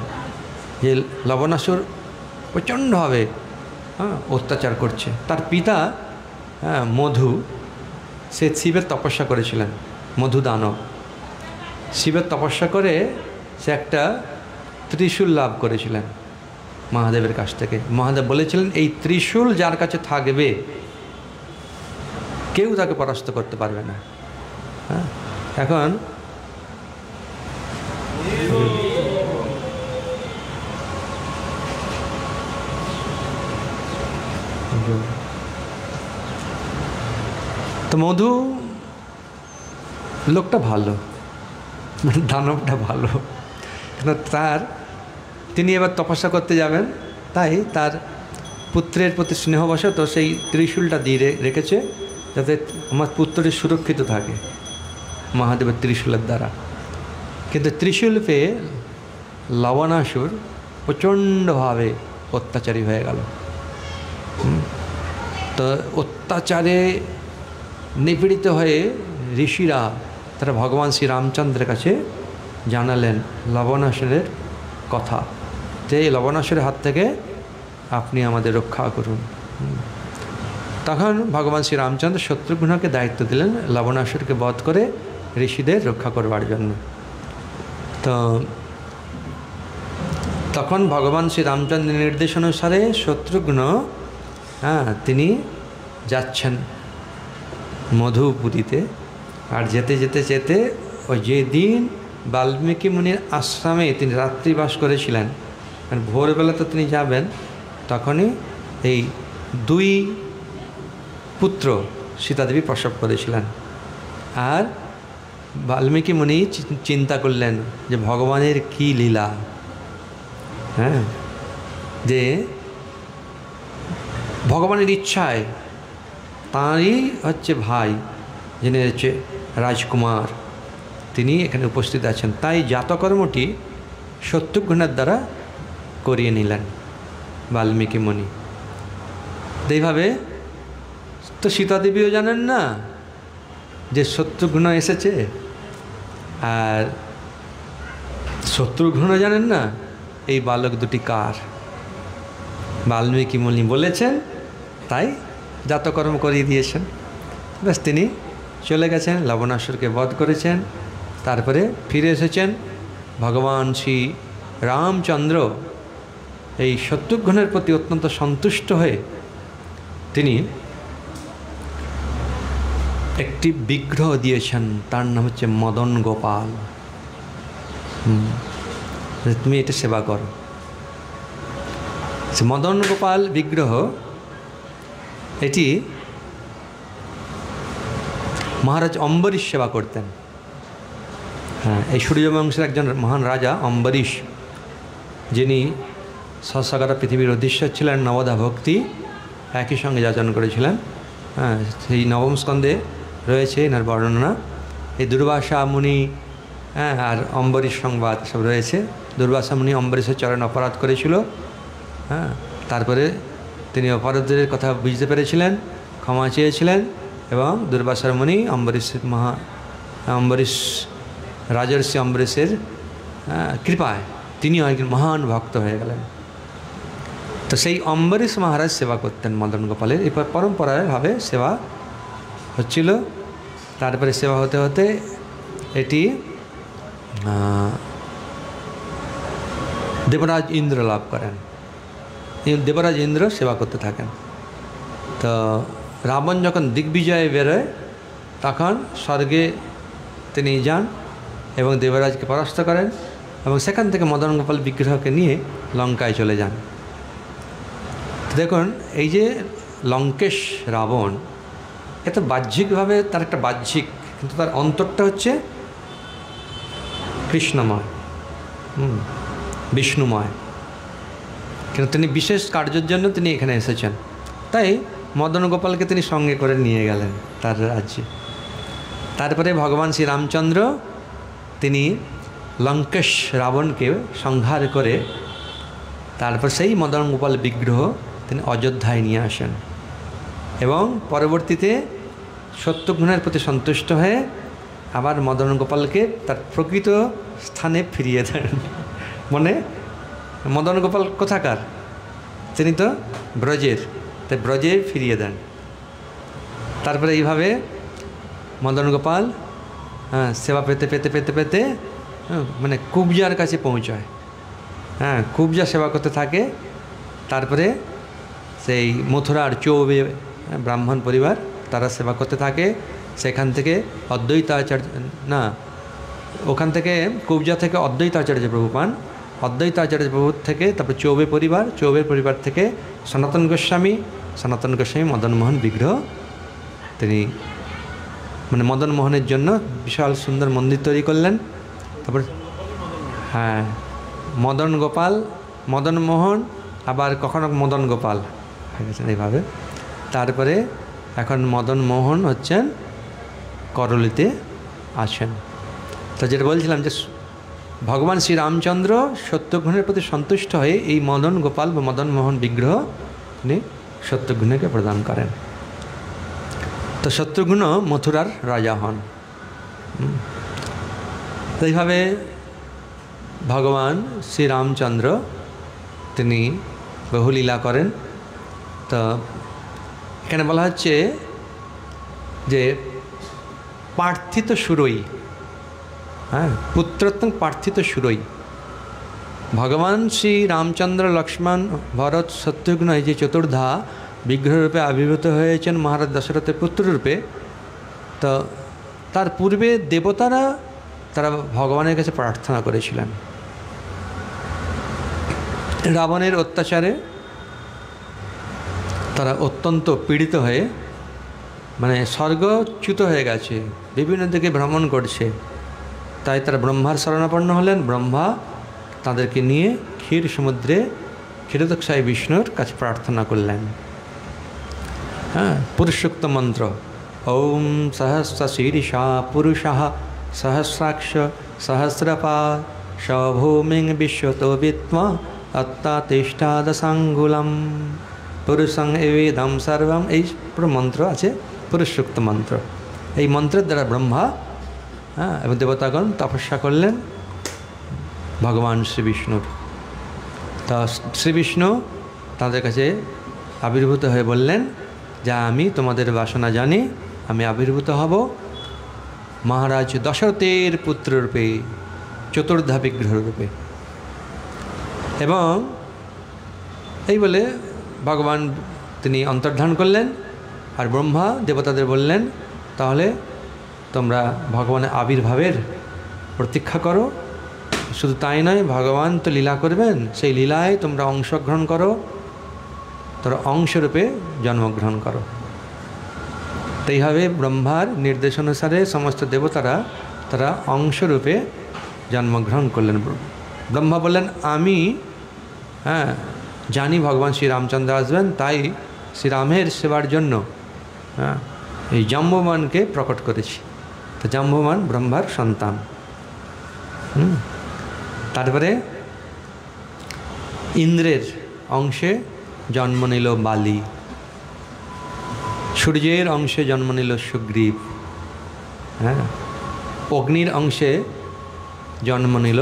যে লবণাসুর প্রচণ্ডভাবে অত্যাচার করছে। তার পিতা মধু, সে শিবের তপস্যা করেছিলেন, মধু দানব। শিবের তপস্যা করে সে একটা ত্রিশূল লাভ করেছিলেন মহাদেবের কাছ থেকে। মহাদেব বলেছিলেন এই ত্রিশূল যার কাছে থাকবে কেউ তাকে পরাস্ত করতে পারবে না। এখন তো মধু লোকটা ভালো, দানবটা ভালো, কিন্তু তিনি এবার তপস্যা করতে যাবেন, তাই তার পুত্রের প্রতি স্নেহবশত সেই ত্রিশূলটা দিয়ে রেখেছে যাতে আমার পুত্রটি সুরক্ষিত থাকে মহাদেবের ত্রিশূলের দ্বারা। কিন্তু ত্রিশূল পেয়ে লবণাসুর প্রচণ্ডভাবে অত্যাচারী হয়ে গেল। তো অত্যাচারে নিপীড়িত হয়ে ঋষিরা তারা ভগবান শ্রী রামচন্দ্রের কাছে জানালেন লবণাসুরের কথা, যে এই লবণাসুরের হাত থেকে আপনি আমাদের রক্ষা করুন। তখন ভগবান শ্রী রামচন্দ্র শত্রুঘ্নকে দায়িত্ব দিলেন লবণাসুরকে বধ করে ঋষিদের রক্ষা করবার জন্য। তো তখন ভগবান শ্রী রামচন্দ্রের নির্দেশ অনুসারে শত্রুঘ্ন তিনি যাচ্ছেন মধুপুরীতে। আর যেতে যেতে যেতে ওই যেদিন বাল্মীকি মুনির আশ্রমে তিনি রাত্রিবাস করেছিলেন, কারণ ভোরবেলা তো তিনি যাবেন, তখনই এই দুই পুত্র সীতাদেবী প্রসব করেছিলেন। আর বাল্মীকি মুনি চিন্তা করলেন যে ভগবানের কি লীলা, যে ভগবানের ইচ্ছায় তাঁরই হচ্ছে ভাই, যিনি হচ্ছে রাজকুমার, তিনি এখানে উপস্থিত আছেন। তাই জাতকর্মটি শত্রুঘ্নের দ্বারা করিয়ে নিলেন বাল্মীকি মুনি। এইভাবে তো সীতাদেবীও জানেন না যে শত্রুঘ্ন এসেছে, আর শত্রুঘ্ন জানেন না এই বালক দুটি কার। বাল্মীকি মুনি বলেছেন, তাই জাতকর্ম করিয়ে দিয়েছেন। ব্যাস তিনি চলে গেছেন, লবণাসুরকে বধ করেছেন, তারপরে ফিরে এসেছেন। ভগবান শ্রী রামচন্দ্র এই শত্রুঘ্নের প্রতি অত্যন্ত সন্তুষ্ট হয়ে তিনি একটি বিগ্রহ দিয়েছেন, তার নাম হচ্ছে মদন গোপাল। তুমি এটা সেবা করো। মদন গোপাল বিগ্রহ এটি মহারাজ অম্বরীশ সেবা করতেন। এই সূর্যবংশের একজন মহান রাজা অম্বরীশ, যিনি সসাগরা পৃথিবীর অধীশ্বর ছিলেন, নবদা ভক্তি একই সঙ্গে যাচন করেছিলেন। সেই নবম স্কন্ধে রয়েছে এনার বর্ণনা। এই দুর্বাসা মুনি আর অম্বরীশ সংবাদ সব রয়েছে। দুর্বাসা মুনি অম্বরীশের চরণ অপরাধ করেছিল, তারপরে তিনি অপরাধের কথা বুঝতে পেরেছিলেন, ক্ষমা চেয়েছিলেন, এবং দুর্বাসার মুনি অম্বরীশ রাজর্ষি অম্বরীশের কৃপায় তিনিও একজন মহান ভক্ত হয়ে গেলেন। তো সেই অম্বরীশ মহারাজ সেবা করতেন মদন গোপালের। এরপর পরম্পরাভাবে সেবা হচ্ছিল। তারপরে সেবা হতে হতে এটি দেবরাজ ইন্দ্র লাভ করেন। দেবরাজ ইন্দ্র সেবা করতে থাকেন। তো রাবণ যখন দিগ্বিজয়ে বেরোয় তখন স্বর্গে তিনি যান এবং দেবরাজকে পরাস্ত করেন, এবং সেখান থেকে মদন গোপাল বিগ্রহকে নিয়ে লঙ্কায় চলে যান। দেখুন, এই যে লঙ্কেশ রাবণ, এত বাহ্যিকভাবে তার একটা বাহ্যিক, কিন্তু তার অন্তরটা হচ্ছে কৃষ্ণময়, বিষ্ণুময়। কিন্তু তিনি বিশেষ কার্যের জন্য তিনি এখানে এসেছেন, তাই মদন গোপালকে তিনি সঙ্গে করে নিয়ে গেলেন তার রাজ্যে। তারপরে ভগবান শ্রী রামচন্দ্র তিনি লঙ্কেশ রাবণকে সংহার করে তারপর সেই মদন গোপাল বিগ্রহ তিনি অযোধ্যায় নিয়ে আসেন, এবং পরবর্তীতে শত্রুঘ্নের প্রতি সন্তুষ্ট হয়ে আবার মদন গোপালকে তার প্রকৃত স্থানে ফিরিয়ে দেন। মদন গোপাল কোথাকার? তিনি তো ব্রজের, তাই ব্রজে ফিরিয়ে দেন। তারপরে এইভাবে মদন গোপাল সেবা পেতে পেতে পেতে পেতে মানে কুবজার কাছে পৌঁছায়। কুবজা সেবা করতে থাকে। তারপরে সেই মথুরার চৌবে ব্রাহ্মণ পরিবার তারা সেবা করতে থাকে। সেখান থেকে অদ্বৈতাচার্য না, ওখান থেকে কুবজা থেকে অদ্বৈতাচার্য প্রভু পান। অদ্বৈতাচার্য প্রভু থেকে তারপর চৌবে পরিবার, চৌবের পরিবার থেকে সনাতন গোস্বামী, সনাতন গোস্বামী মদনমোহন বিগ্রহ তিনি মানে মদনমোহনের জন্য বিশাল সুন্দর মন্দির তৈরি করলেন। তারপর মদন গোপাল, মদনমোহন, আবার কখনো মদন গোপাল হয়ে গেছেন এইভাবে। তারপরে এখন মদনমোহন হচ্ছেন করলিতে আছেন। তো যেটা বলছিলাম যে ভগবান শ্রীরামচন্দ্র শত্রুঘ্নের প্রতি সন্তুষ্ট হয়ে এই মদন গোপাল বা মদনমোহন বিগ্রহ তিনি শত্রুঘ্নকে প্রদান করেন। তো শত্রুঘ্ন মথুরার রাজা হন। তো এইভাবে ভগবান শ্রীরামচন্দ্র তিনি বহু লীলা করেন। তো এখানে বলা হচ্ছে যে প্রার্থিত সুরই, পুত্রোত্তম প্রার্থিত সুরই ভগবান শ্রী রামচন্দ্র, লক্ষ্মণ, ভরত, শত্রুঘ্ন এই যে চতুর্ধা বিগ্রহরূপে আবির্ভূত হয়েছেন মহারাজ দশরথের পুত্ররূপে। তো তার পূর্বে দেবতারা তারা ভগবানের কাছে প্রার্থনা করেছিলেন। রাবণের অত্যাচারে তারা অত্যন্ত পীড়িত হয়ে মানে স্বর্গচ্যুত হয়ে গেছে, বিভিন্ন দিকে ভ্রমণ করছে। তাই তারা ব্রহ্মার শরণাপন্ন হলেন। ব্রহ্মা তাদেরকে নিয়ে ক্ষীর সমুদ্রে ক্ষীরোদকশায়ী বিষ্ণুর কাছে প্রার্থনা করলেন। পুরুষোক্ত মন্ত্র ওম সহস্র শীর্ষা পুরুষঃ সহস্রাক্ষ সহস্রপাদ সভূমিং বিশ্বতো বিত্মা অত্তাতিষ্ঠাদশাঙ্গুলম পুরুষং এবেদম সর্বম। এই পুরো মন্ত্র আছে পুরুষোক্ত মন্ত্র। এই মন্ত্রের দ্বারা ব্রহ্মা এবং দেবতাগণ তপস্যা করলেন ভগবান শ্রী বিষ্ণুর। তা শ্রী বিষ্ণু তাদের কাছে আবির্ভূত হয়ে বললেন যে আমি তোমাদের বাসনা জানি, আমি আবির্ভূত হব মহারাজ দশরথের পুত্ররূপে, চতুর্ধা বিগ্রহরূপে। এবং এই বলে ভগবান তিনি অন্তর্ধান করলেন। আর ব্রহ্মা দেবতাদের বললেন তাহলে তোমরা ভগবানের আবির্ভাবের প্রতীক্ষা করো। শুধু তাই নয়, ভগবান তো লীলা করবেন, সেই লীলায় তোমরা অংশগ্রহণ করো, তোমরা অংশরূপে জন্মগ্রহণ করো। তো এইভাবে ব্রহ্মার নির্দেশ অনুসারে সমস্ত দেবতারা তারা অংশরূপে জন্মগ্রহণ করলেন। ব্রহ্মা বললেন আমি জানি ভগবান শ্রীরামচন্দ্র আসবেন, তাই শ্রীরামের সেবার জন্য এই জাম্ববানকে প্রকট করেছি। তো জাম্ববান ব্রহ্মার সন্তান। তারপরে ইন্দ্রের অংশে জন্ম নিল বালি, সূর্যের অংশে জন্ম নিল সুগ্রীব, অগ্নির অংশে জন্ম নিল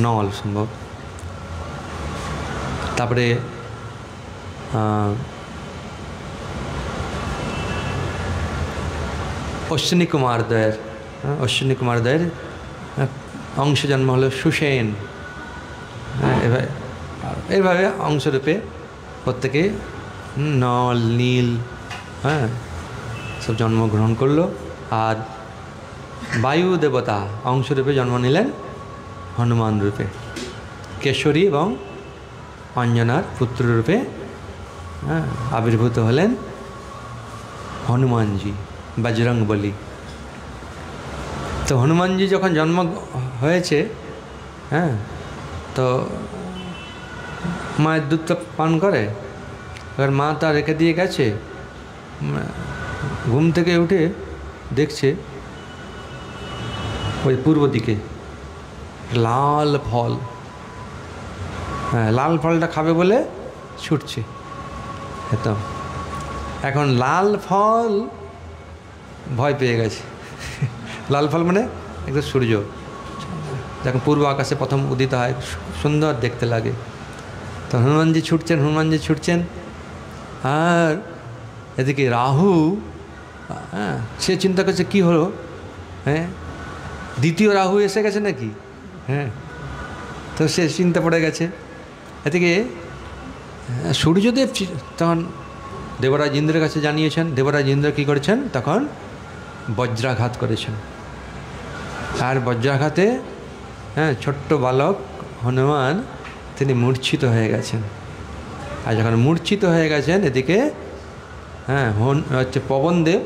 নল সম্ভব। তারপরে অশ্বিনী কুমার দ্বয়ের অংশ জন্ম হলো সুসেন। এইভাবে অংশরূপে প্রত্যেকে নল, নীল সব জন্মগ্রহণ করলো। আর বায়ু দেবতা অংশরূপে জন্ম নিলেন হনুমান রূপে, কেশরী এবং অঞ্জনার পুত্ররূপে আবির্ভূত হলেন হনুমানজি, বজরংবলী। তো হনুমানজি যখন জন্ম হয়েছে তো মায়ের দুধ পান করে। এবার মা তা রেখে দিয়ে গেছে, ঘুম থেকে উঠে দেখছে ওই পূর্ব দিকে লাল ফল, লাল ফলটা খাবে বলে ছুটছে। একদম এখন লাল ফল ভয় পেয়ে গেছে। লাল ফল মানে একদম সূর্য যখন পূর্ব আকাশে প্রথম উদিত হয়, সুন্দর দেখতে লাগে। তো হনুমানজি ছুটছেন আর এদিকে রাহু সে চিন্তা করছে কি হলো, হ্যাঁ দ্বিতীয় রাহু এসে গেছে নাকি, হ্যাঁ তো সে চিন্তা পড়ে গেছে। এদিকে সূর্যদেব তখন দেবরাজ ইন্দ্রের কাছে জানিয়েছেন। দেবরাজ ইন্দ্র কী করেছেন, তখন বজ্রাঘাত করেছেন। আর বজ্রাঘাতে ছোট্ট বালক হনুমান তিনি মূর্ছিত হয়ে গেছেন। আর যখন মূর্ছিত হয়ে গেছেন এদিকে হচ্ছে পবনদেব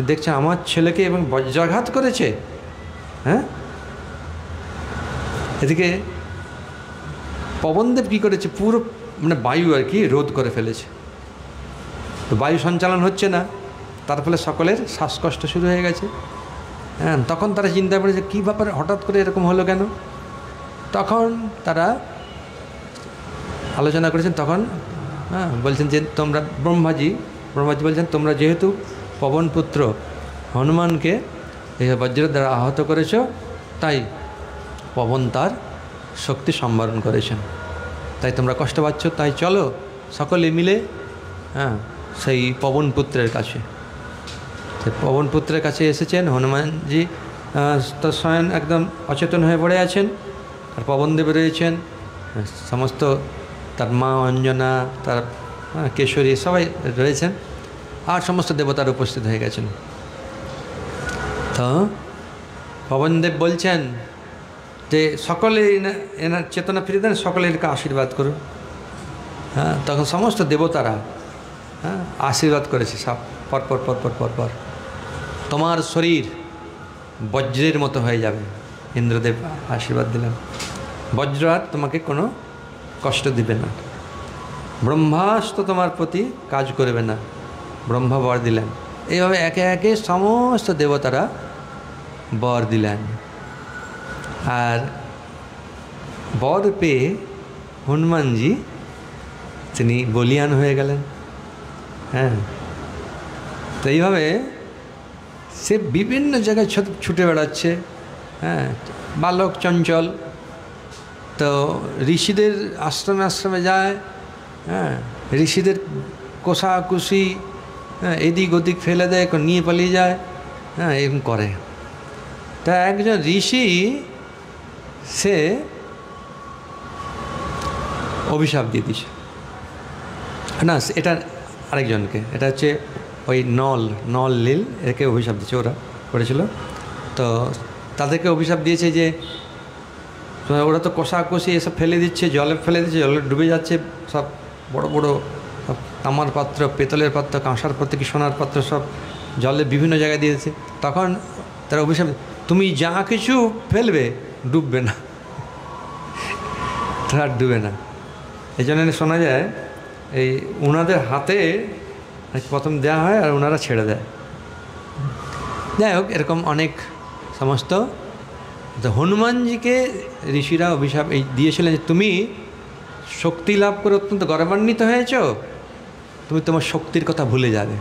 দেখছে আমার ছেলেকে এবং বজ্রাঘাত করেছে। এদিকে পবনদেব কী করেছে, পুরো মানে বায়ু আর কি রোধ করে ফেলেছে। তো বায়ু সঞ্চালন হচ্ছে না, তার ফলে সকলের শ্বাসকষ্ট শুরু হয়ে গেছে। তখন তারা চিন্তা করেছে কী ব্যাপারে হঠাৎ করে এরকম হলো কেন। তখন তারা আলোচনা করেছেন। তখন বলছেন যে তোমরা ব্রহ্মাজি বলছেন তোমরা যেহেতু পবনপুত্র হনুমানকে এই বজ্রের দ্বারা আহত করেছ, তাই পবন তার শক্তি সম্বরণ করেছেন, তাই তোমরা কষ্ট পাচ্ছ। তাই চলো সকলে মিলে সেই পবনপুত্রের কাছে। সেই পবনপুত্রের কাছে এসেছেন হনুমানজি। তো স্বয়ং একদম অচেতন হয়ে পড়ে আছেন, আর পবনদেব রয়েছেন, সমস্ত তার মা অঞ্জনা, তার কেশরী সবাই রয়েছেন, আর সমস্ত দেবতার উপস্থিত হয়ে গেছেন। তো পবনদেব বলছেন যে সকলে এনার চেতনা ফিরে দেন, সকলে এনাকে আশীর্বাদ করুন। তখন সমস্ত দেবতারা আশীর্বাদ করেছে সব পর। তোমার শরীর বজ্রের মতো হয়ে যাবে, ইন্দ্রদেব আশীর্বাদ দিলেন। বজ্র আর তোমাকে কোনো কষ্ট দিবে না, ব্রহ্মাস্ত্র তোমার প্রতি কাজ করবে না, ব্রহ্মা বর দিলেন। এইভাবে একে একে সমস্ত দেবতারা বর দিলেন। আর বর পেয়ে হনুমানজি তিনি বলিয়ান হয়ে গেলেন। তো এইভাবে সে বিভিন্ন জায়গায় ছুটে বেড়াচ্ছে। বালক চঞ্চল, তো ঋষিদের আশ্রমে যায়, ঋষিদের কোষাকুষি এদিক ওদিক ফেলে দেয়, নিয়ে পালিয়ে যায়, এরকম করে। তা একজন ঋষি সে অভিশাপ দিয়ে দিছে না, এটা আরেকজনকে, এটা হচ্ছে ওই নল লীল একে অভিশাপ দিচ্ছে, ওরা করেছিল। তো তাদেরকে অভিশাপ দিয়েছে যে ওরা তো কষাকষি এসব ফেলে দিচ্ছে, জলে ফেলে দিচ্ছে, জলে ডুবে যাচ্ছে, সব বড় বড় সব তামার পাত্র, পেতলের পাত্র, কাঁসার পাত্র কি সোনার পাত্র সব জলে বিভিন্ন জায়গায় দিয়েছে। তখন তারা অভিশাপ, তুমি যা কিছু ফেলবে ডুববে না, তারা ডুবে না। এই জন্য শোনা যায় এই ওনাদের হাতে প্রথম দেওয়া হয় আর ওনারা ছেড়ে দেয়। যাই হোক, এরকম অনেক সমস্ত। তো হনুমানজিকে ঋষিরা অভিশাপ এই দিয়েছিলেন যে তুমি শক্তি লাভ করে অত্যন্ত গর্বান্বিত হয়েছ, তুমি তোমার শক্তির কথা ভুলে যাবে।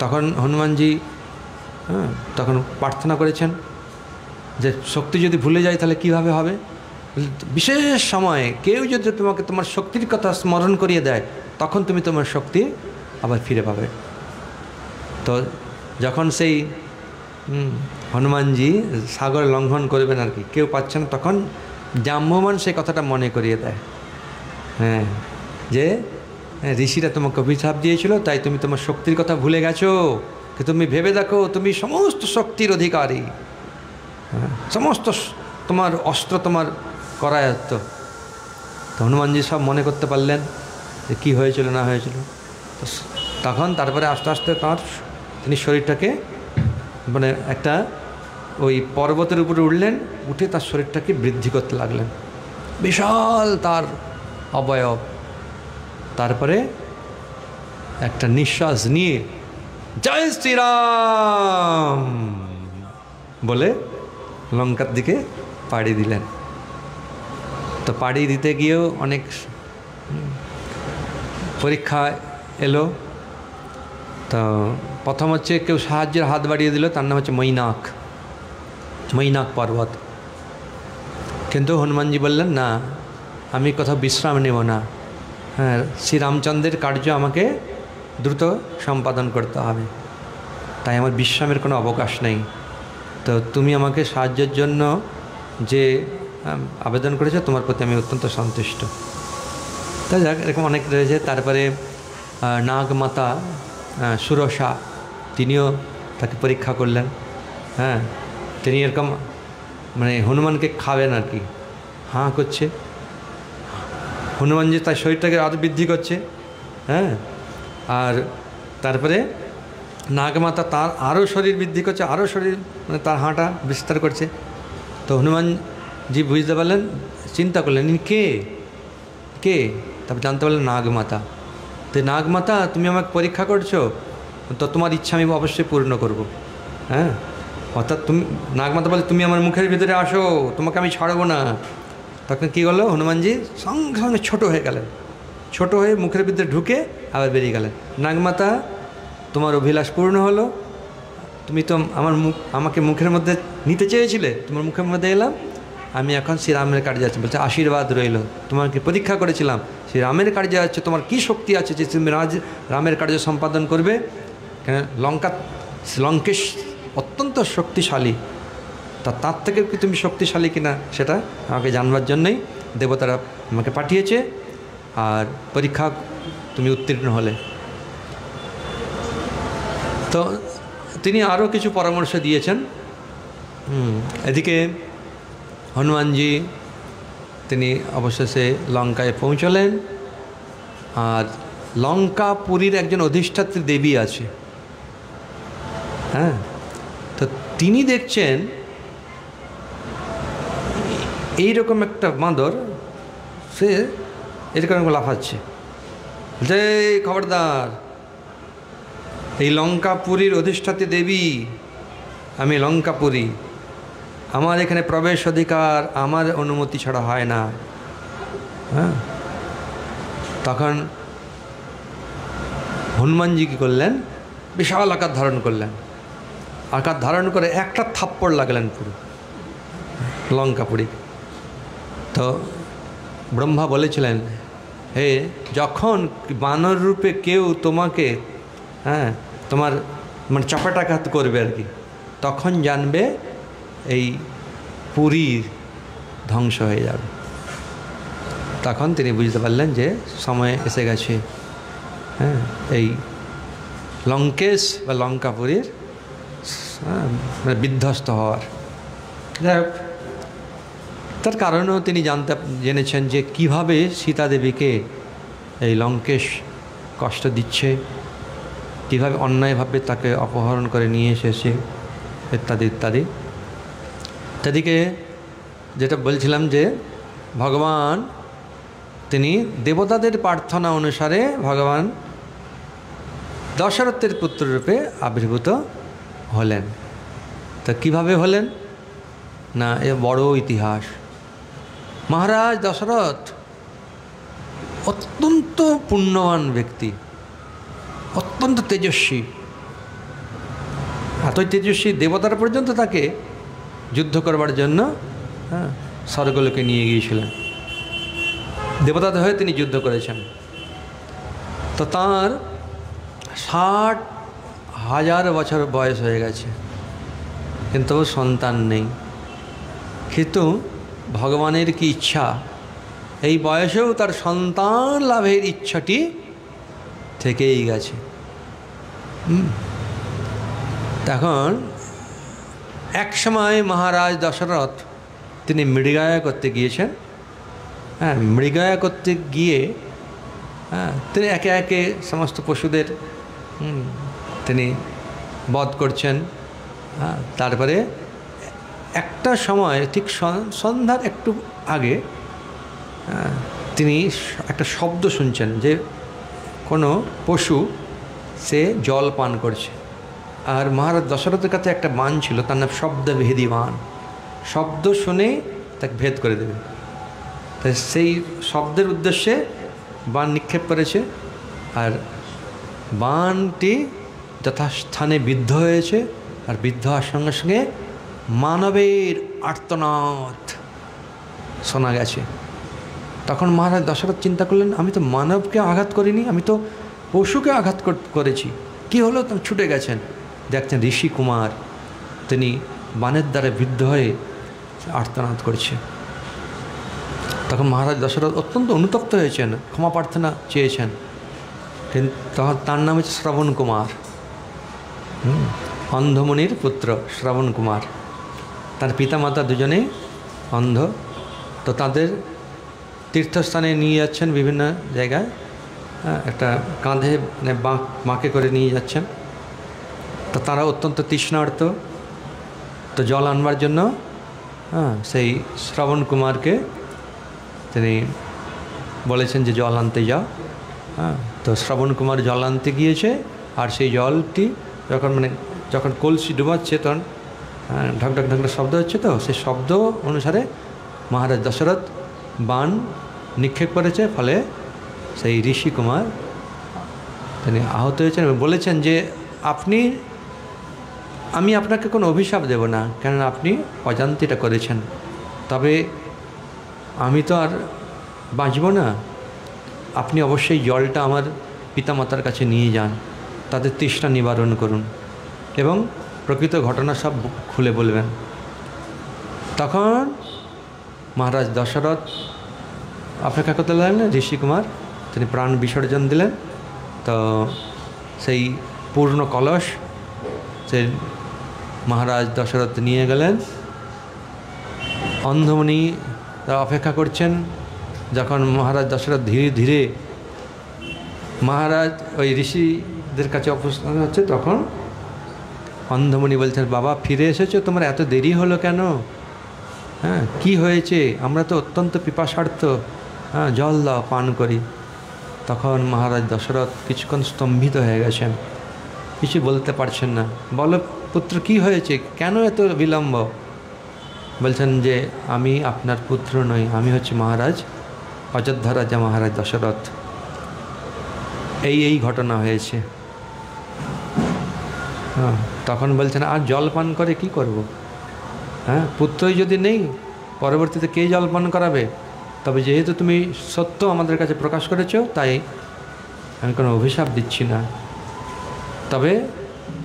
তখন হনুমানজি তখন প্রার্থনা করেছেন যে শক্তি যদি ভুলে যায় তাহলে কীভাবে হবে। বিশেষ সময়ে কেউ যদি তোমাকে তোমার শক্তির কথা স্মরণ করিয়ে দেয় তখন তুমি তোমার শক্তি আবার ফিরে পাবে। তো যখন সেই হনুমানজি সাগর লঙ্ঘন করবেন আর কি, কেউ পাচ্ছে না, তখন জাম্ববান সেই কথাটা মনে করিয়ে দেয়, যে ঋষিরা তোমাকে অভিশাপ দিয়েছিল, তাই তুমি তোমার শক্তির কথা ভুলে গেছো। কি তুমি ভেবে দেখো, তুমি সমস্ত শক্তির অধিকারী, সমস্ত তোমার অস্ত্র তোমার করায়ত্ত। তো হনুমানজি সব মনে করতে পারলেন যে কী হয়েছিল না হয়েছিল। তখন তারপরে আস্তে আস্তে তিনি শরীরটাকে মানে একটা ওই পর্বতের উপরে উঠলেন, উঠে তার শরীরটাকে বৃদ্ধি করতে লাগলেন, বিশাল তার অবয়ব। তারপরে একটা নিঃশ্বাস নিয়ে জয় শ্রীরাম বলে লঙ্কার দিকে পাড়ি দিলেন। তো পাড়ি দিতে গিয়েও অনেক পরীক্ষা এলো। তো প্রথম হচ্ছে কেউ সাহায্যের হাত বাড়িয়ে দিল, তার নাম হচ্ছে মৈনাক পর্বত। কিন্তু হনুমানজি বললেন না, আমি কোথাও বিশ্রাম নেব না। হ্যাঁ, শ্রীরামচন্দ্রের কার্য আমাকে দ্রুত সম্পাদন করতে হবে, তাই আমার বিশ্রামের কোনো অবকাশ নেই। তো তুমি আমাকে সাহায্যের জন্য যে আবেদন করেছো, তোমার প্রতি আমি অত্যন্ত সন্তুষ্ট। তাই যাক, এরকম অনেক রয়েছে। তারপরে নাগমাতা সুরসা, তিনিও তাকে পরীক্ষা করলেন। হ্যাঁ, তিনি এরকম মানে হনুমানকে খাবেন আর কি, হাঁ করছে। হনুমানজি তার শরীরটাকে আরও বৃদ্ধি করছে। হ্যাঁ, আর তারপরে নাগমাতা তার আরও শরীর বৃদ্ধি করছে, আরও শরীর মানে তার হাঁটা বিস্তার করছে। তো হনুমানজি বুঝতে পারলেন, চিন্তা করলেন ইনি কে কে তারপর জানতে পারলেন নাগমাতা। তো নাগমাতা, তুমি আমাকে পরীক্ষা করছো, তো তোমার ইচ্ছা আমি অবশ্যই পূর্ণ করব। হ্যাঁ, অর্থাৎ তুমি, নাগমাতা বলে তুমি আমার মুখের ভিতরে আসো, তোমাকে আমি ছাড়বো না। তখন কী করলো, হনুমানজি সঙ্গে সঙ্গে ছোটো হয়ে গেলেন, ছোটো হয়ে মুখের ভিতরে ঢুকে আবার বেরিয়ে গেলেন। নাগমাতা, তোমার অভিলাষ পূর্ণ হলো, তুমি তো আমাকে মুখের মধ্যে নিতে চেয়েছিলে, তোমার মুখের মধ্যে এলাম, আমি এখন শ্রীরামের কার্যে যাচ্ছি। বলছে আশীর্বাদ রইল, তোমাকে পরীক্ষা করেছিলাম, শ্রীরামের কার্যে যাচ্ছে, তোমার কী শক্তি আছে যে তুমি রামের কার্য সম্পাদন করবে? কেন লঙ্কেশ অত্যন্ত শক্তিশালী, তার থেকে কি তুমি শক্তিশালী কিনা সেটা আমাকে জানবার জন্যই দেবতারা আমাকে পাঠিয়েছে, আর পরীক্ষা তুমি উত্তীর্ণ হলে। তো তিনি আরও কিছু পরামর্শ দিয়েছেন। এদিকে হনুমানজি তিনি অবশেষে লঙ্কায় পৌঁছলেন। আর লঙ্কাপুরীর একজন অধিষ্ঠাত্রী দেবী আছে। হ্যাঁ, তো তিনি দেখছেন এইরকম একটা বাঁদর, সে এরকম লাফাচ্ছে, যে খবরদার, এই লঙ্কাপুরীর অধিষ্ঠাত্রী দেবী, আমি লঙ্কাপুরী, আমার এখানে প্রবেশ অধিকার আমার অনুমতি ছাড়া হয় না। হ্যাঁ, তখন হনুমানজি কী করলেন, বিশাল আকার ধারণ করলেন। আকার ধারণ করে একটা থাপ্পড় লাগলেন পুরো লঙ্কাপুরী। তো ব্রহ্মা বলেছিলেন, হে, যখন বানর রূপে কেউ তোমাকে তোমার মানে চাপাটাঘাত করবে আর কি, তখন জানবে এই পুরীর ধ্বংস হয়ে যাবে। তখন তিনি বুঝতে পারলেন যে সময় এসে গেছে এই লঙ্কেশ বা লঙ্কাপুরীর মানে বিধ্বস্ত হওয়ার। তার কারণেও তিনি জেনেছেন যে কিভাবে সীতা দেবীকে এই লঙ্কেশ কষ্ট দিচ্ছে, কীভাবে অন্যায়ভাবে তাকে অপহরণ করে নিয়ে এসেছে, ইত্যাদি ইত্যাদি। তাদিকে যেটা বলছিলাম যে ভগবান তিনি দেবতাদের প্রার্থনা অনুসারে ভগবান দশরথের পুত্ররূপে আবির্ভূত হলেন। তা কীভাবে হলেন না, এ বড় ইতিহাস। মহারাজ দশরথ অত্যন্ত পুণ্যবান ব্যক্তি, অত্যন্ত তেজস্বী, এতই তেজস্বী দেবতারা পর্যন্ত তাকে যুদ্ধ করবার জন্য স্বর্গলোকে নিয়ে গিয়েছিলেন। দেবতাদের হয়ে তিনি যুদ্ধ করেছেন। তো তাঁর 60,000 বছর বয়স হয়ে গেছে, কিন্তু সন্তান নেই। কিন্তু ভগবানের কি ইচ্ছা, এই বয়সেও তার সন্তান লাভের ইচ্ছাটি থেকেই গেছে। তখন এক সময় মহারাজ দশরথ তিনি মৃগয়া করতে গিয়েছেন। মৃগয়া করতে গিয়ে তিনি একে একে সমস্ত পশুদের তিনি বধ করছেন। তারপরে একটা সময় ঠিক সন্ধ্যার একটু আগে তিনি একটা শব্দ শুনছেন যে কোনো পশু সে জল পান করছে। আর মহারাজ দশরথের কাছে একটা বাণ ছিল, তার নাম শব্দভেদী বাণ। শব্দ শুনে তাকে ভেদ করে দেবে। তাই সেই শব্দের উদ্দেশ্যে বাণ নিক্ষেপ করেছে, আর বাণটি যথাস্থানে বিদ্ধ হয়েছে। আর বিদ্ধ হওয়ার সঙ্গে সঙ্গে মানবের আর্তনাদ শোনা গেছে। তখন মহারাজ দশরথ চিন্তা করলেন, আমি তো মানবকে আঘাত করিনি, আমি তো পশুকে আঘাত করেছি, কি হলো? তো ছুটে গেছেন, দেখছেন ঋষি কুমার তিনি বানের দ্বারা বিদ্ধ হয়ে আর্তনাদ করছে। তখন মহারাজ দশরথ অত্যন্ত অনুতপ্ত হয়েছেন, ক্ষমা প্রার্থনা চেয়েছেন। তখন তার নাম হচ্ছে শ্রবণ কুমার, অন্ধমুনির পুত্র শ্রবণ কুমার। তার পিতামাতা দুজনেই অন্ধ। তো তাদের তীর্থস্থানে নিয়ে যাচ্ছেন বিভিন্ন জায়গায়, একটা কাঁধে মানে বাঁকে করে নিয়ে যাচ্ছেন। তো তারা অত্যন্ত তৃষ্ণার্ত, তো জল আনবার জন্য সেই শ্রবণ কুমারকে তিনি বলেছেন যে জল আনতে যাও। তো শ্রবণ কুমার জল আনতে গিয়েছে, আর সেই জলটি যখন কলসি ডুবাচ্ছে তখন ঢক ঢক ঢক শব্দ হচ্ছে। তো সেই শব্দ অনুসারে মহারাজ দশরথ বাণ নিক্ষেপ করেছে, ফলে সেই ঋষি কুমার তিনি আহত হয়েছেন এবং বলেছেন যে আমি আপনাকে কোনো অভিশাপ দেব না, কেননা আপনি অজান্তিটা করেছেন, তবে আমি তো আর বাঁচব না। আপনি অবশ্যই জলটা আমার পিতামাতার কাছে নিয়ে যান, তাদের তৃষ্ণা নিবারণ করুন এবং প্রকৃত ঘটনা সব খুলে বলবেন। তখন মহারাজ দশরথ অপেক্ষা করতে লাগলেন, ঋষি কুমার তিনি প্রাণ বিসর্জন দিলেন। তো সেই পূর্ণ কলস সে মহারাজ দশরথ নিয়ে গেলেন। অন্ধমুনি অপেক্ষা করছেন। যখন মহারাজ দশরথ ধীরে ধীরে মহারাজ ওই ঋষিদের কাছে উপস্থান হচ্ছে, তখন অন্ধমুনি বলছেন, বাবা ফিরে এসেছো, তোমার এত দেরি হলো কেন? কি হয়েছে? আমরা তো অত্যন্ত পিপাসার্থ, জল দাও, পান করি। তখন মহারাজ দশরথ কিছুক্ষণ স্তম্ভিত হয়ে গেছেন, কিছু বলতে পারছেন না। বলো পুত্র, কি হয়েছে, কেন এত বিলম্ব? বলছেন যে আমি আপনার পুত্র নই, আমি হচ্ছে মহারাজ অযোধ্যা রাজা মহারাজ দশরথ। এই ঘটনা হয়েছে। তখন বলছেন, আর জল পান করে কি করব? পুত্রই যদি নেই, পরবর্তীতে কে জল পান করাবে? তবে যেহেতু তুমি সত্য আমাদের কাছে প্রকাশ করেছ, তাই আমি কোনো অভিশাপ দিচ্ছি না, তবে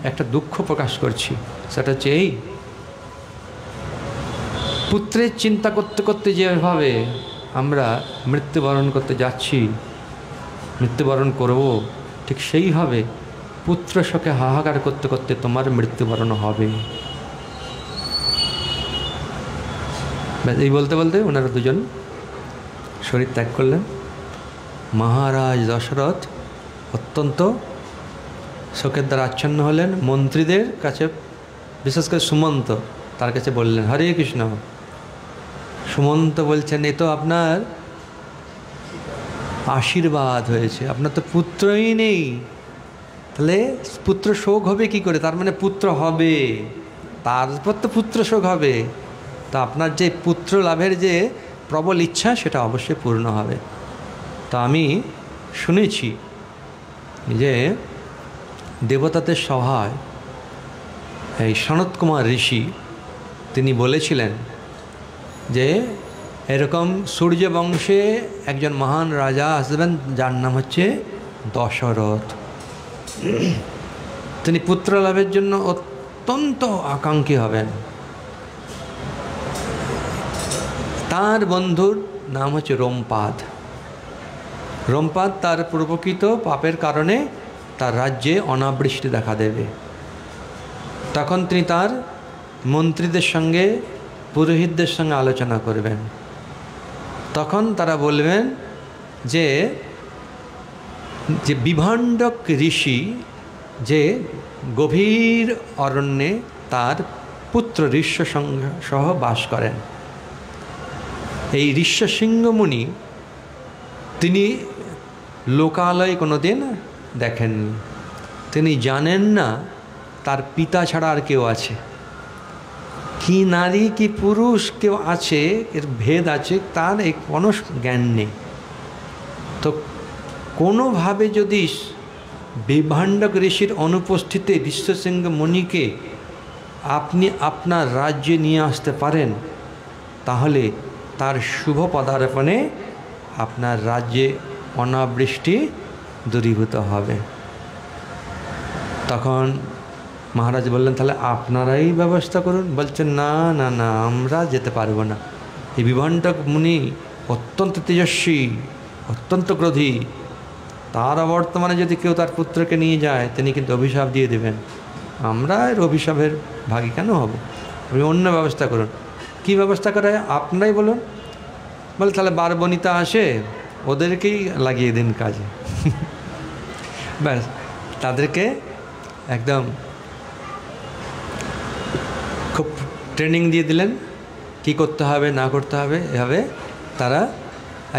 একটা দুঃখ প্রকাশ করছি। সেটা হচ্ছে এই, পুত্রের চিন্তা করতে করতে যেভাবে আমরা মৃত্যুবরণ করতে যাচ্ছি, মৃত্যুবরণ করব, ঠিক সেইভাবে পুত্র শোকে হাহাকার করতে করতে তোমার মৃত্যুবরণ হবে। এই বলতে বলতে ওনারা দুজন শরীর ত্যাগ করলেন। মহারাজ দশরথ অত্যন্ত শোকের দ্বারা আচ্ছন্ন হলেন। মন্ত্রীদের কাছে, বিশেষ করে সুমন্ত, তার কাছে বললেন, হরে কৃষ্ণ। সুমন্ত বলছেন, এ তো আপনার আশীর্বাদ হয়েছে, আপনার তো পুত্রই নেই, তাহলে পুত্র শোক হবে কি করে? তার মানে পুত্র হবে, তারপর তো পুত্র শোক হবে। তা আপনার যে পুত্র লাভের যে প্রবল ইচ্ছা, সেটা অবশ্যই পূর্ণ হবে। তা আমি শুনেছি যে দেবতাদের সভায় এই সনত কুমার ঋষি তিনি বলেছিলেন যে এরকম সূর্য বংশে একজন মহান রাজা আসবেন, যার নাম হচ্ছে দশরথ। তিনি পুত্র লাভের জন্য অত্যন্ত আকাঙ্ক্ষী হবেন। তার বন্ধুর নাম হচ্ছে রোমপাদ। রোমপাদ তার পূর্বকৃত পাপের কারণে তার রাজ্যে অনাবৃষ্টি দেখা দেবে। তখন তিনি তার মন্ত্রীদের সঙ্গে, পুরোহিতদের সঙ্গে আলোচনা করবেন। তখন তারা বলবেন যে বিভাণ্ডক ঋষি যে গভীর অরণ্যে তার পুত্র ঋষ্য সহ বাস করেন। এই ঋষ্যশৃঙ্গ মুনি তিনি লোকালয়ে কোনোদিন দেখেননি, তিনি জানেন না তার পিতা ছাড়া আর কেউ আছে, কি নারী কি পুরুষ কেউ আছে, এর ভেদ আছে, তার এই কোনো জ্ঞান নেই। তো কোনোভাবে যদি বিভাণ্ডক ঋষির অনুপস্থিতিতে ঋষ্যশৃঙ্গ মুনিকে আপনি আপনার রাজ্যে নিয়ে আসতে পারেন, তাহলে তার শুভ পদার্পণে আপনার রাজ্যে অনাবৃষ্টি দূরীভূত হবে। তখন মহারাজ বললেন, তাহলে আপনারাই ব্যবস্থা করুন। বলছেন, না না না, আমরা যেতে পারবো না। এই বিভণ্ডক মুনি অত্যন্ত তেজস্বী, অত্যন্ত ক্রোধী। তার অবর্তমানে যদি কেউ তার পুত্রকে নিয়ে যায়, তিনি কিন্তু অভিশাপ দিয়ে দেবেন। আমরা এর অভিশাপের ভাগী কেন হব? আপনি অন্য ব্যবস্থা করুন। কি ব্যবস্থা করে আপনারাই বলুন। বলে, তাহলে বারবনিতা আসে, ওদেরকেই লাগিয়ে দিন কাজে। ব্যাস, তাদেরকে একদম খুব ট্রেনিং দিয়ে দিলেন, কি করতে হবে না করতে হবে। এভাবে তারা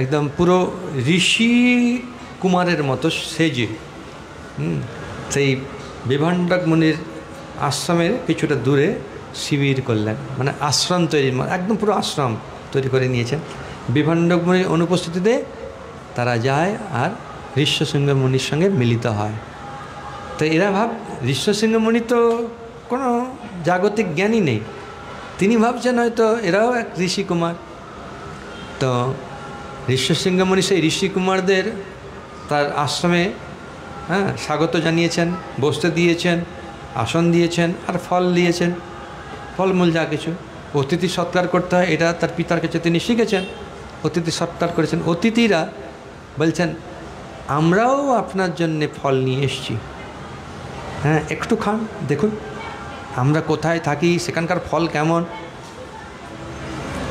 একদম পুরো ঋষি কুমারের মতো সেজে সেই বিভণ্ডক মুনির আশ্রমের কিছুটা দূরে শিবির করলেন, মানে আশ্রম তৈরি, একদম পুরো আশ্রম তৈরি করে নিয়েছেন। বিভণ্ডক মুনির অনুপস্থিতিতে তারা যায় আর ঋষ্যশৃঙ্গ মুনির সঙ্গে মিলিত হয়। তো এরা ঋষ্যশৃঙ্গ মুনি তো কোনো জাগতিক জ্ঞানী নেই, তিনি ভাবছেন হয়তো এরাও এক ঋষি কুমার। তো ঋষ্যশৃঙ্গ মুনি সেই ঋষি কুমারদের তার আশ্রমে স্বাগত জানিয়েছেন, বসতে দিয়েছেন, আসন দিয়েছেন আর ফল দিয়েছেন, ফলমূল যা কিছু। অতিথি সৎকার করতে হয় এটা তার পিতার কাছে তিনি শিখেছেন, অতিথি সৎকার করেছেন। অতিথিরা বলছেন, আমরাও আপনার জন্যে ফল নিয়ে এসেছি, হ্যাঁ একটু খান, দেখুন আমরা কোথায় থাকি, সেখানকার ফল কেমন।